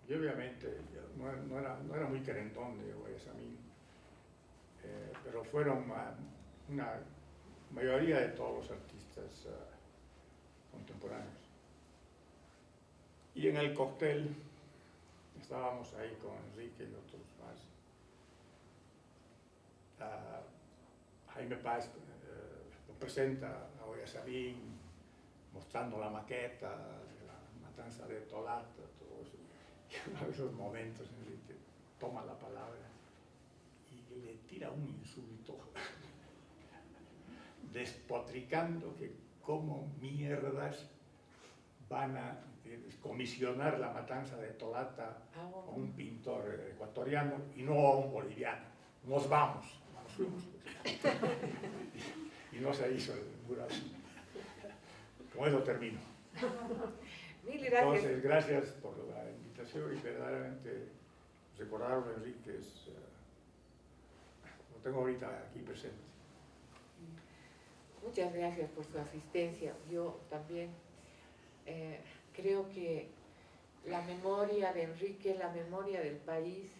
Y obviamente no era muy querendón de Guayasamín, pero fueron una mayoría de todos los artistas contemporáneos. Y en el cóctel estábamos ahí con Enrique y otros más. Jaime Paz lo presenta a Guayasamín, mostrando la maqueta de la matanza de Tolata, todo eso. Y uno de esos momentos Enrique toma la palabra y le tira un insulto despotricando que cómo mierdas van a comisionar la matanza de Tolata a un pintor ecuatoriano y no a un boliviano. Nos vamos, nos fuimos. Y no se hizo el mural. Con eso termino. Mil gracias. Entonces, gracias por la invitación, y verdaderamente recordaron a Enrique, lo tengo ahorita aquí presente. Muchas gracias por su asistencia. Yo también creo que la memoria de Enrique, la memoria del país,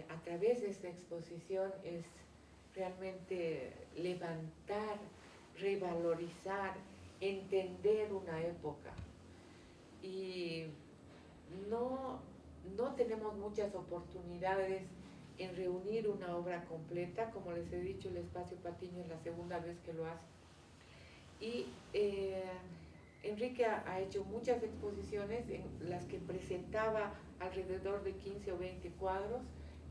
a través de esta exposición es realmente levantar, revalorizar, entender una época. Y no tenemos muchas oportunidades en reunir una obra completa. Como les he dicho, el Espacio Patiño es la segunda vez que lo hace. Y Enrique ha hecho muchas exposiciones en las que presentaba alrededor de 15 o 20 cuadros.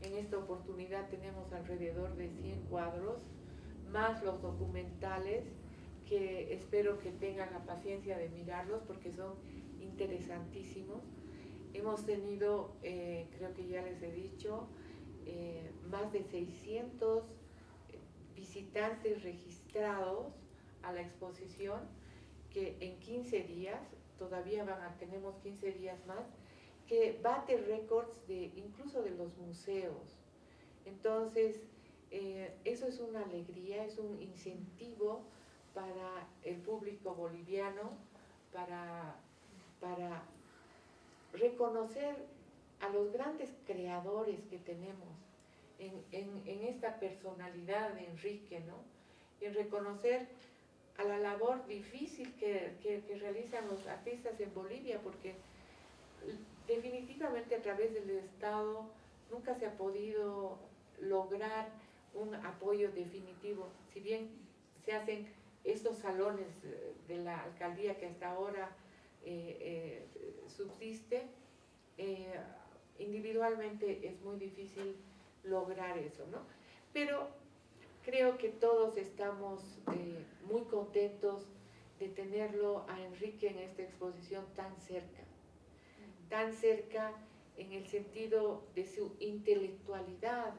En esta oportunidad tenemos alrededor de 100 cuadros, más los documentales, que espero que tengan la paciencia de mirarlos porque son interesantísimos. Hemos tenido, creo que ya les he dicho, más de 600 visitantes registrados a la exposición, que en 15 días, todavía tenemos 15 días más, que bate récords incluso de los museos. Entonces, eso es una alegría, es un incentivo para el público boliviano, para reconocer a los grandes creadores que tenemos en esta personalidad de Enrique, ¿no? En reconocer a la labor difícil que realizan los artistas en Bolivia, porque definitivamente a través del Estado nunca se ha podido lograr un apoyo definitivo. Si bien se hacen estos salones de la alcaldía que hasta ahora subsiste, individualmente es muy difícil lograr eso, ¿no? Pero creo que todos estamos muy contentos de tenerlo a Enrique en esta exposición tan cerca en el sentido de su intelectualidad.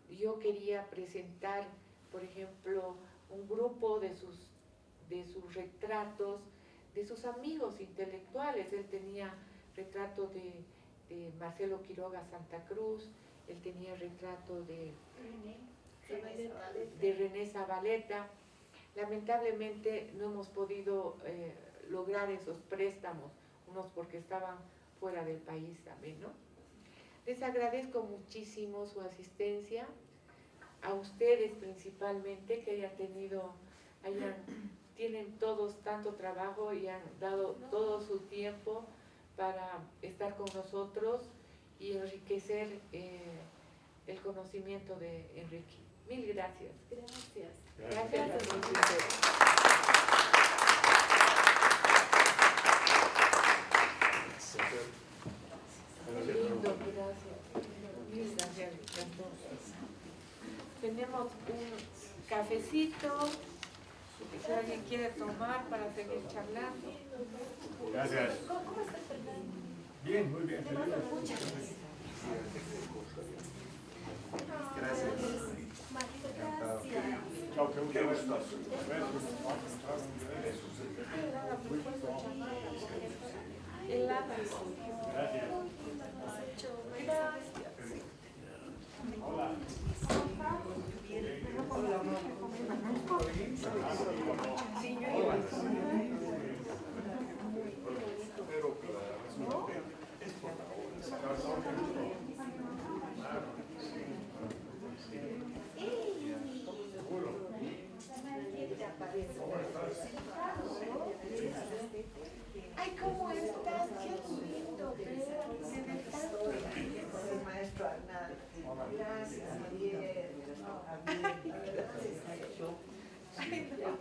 Yo quería presentar, por ejemplo, un grupo de sus retratos, de sus amigos intelectuales. Él tenía retrato de Marcelo Quiroga Santa Cruz, él tenía retrato de René Zavaleta. Lamentablemente no hemos podido lograr esos préstamos, unos porque estaban fuera del país también, ¿no? Les agradezco muchísimo su asistencia, a ustedes principalmente, que tienen todos tanto trabajo y han dado todo su tiempo para estar con nosotros y enriquecer el conocimiento de Enrique. Mil gracias. Gracias. Gracias a ustedes. Qué lindo, gracias. Mil gracias. Tenemos un cafecito, si alguien quiere tomar para seguir charlando. Gracias. Bien, muy bien. Muchas gracias. Gracias. Chao, qué gusto. Hola. Ay, ¿cómo estás? Qué lindo, El maestro Arnal. Gracias, Javier. Gracias.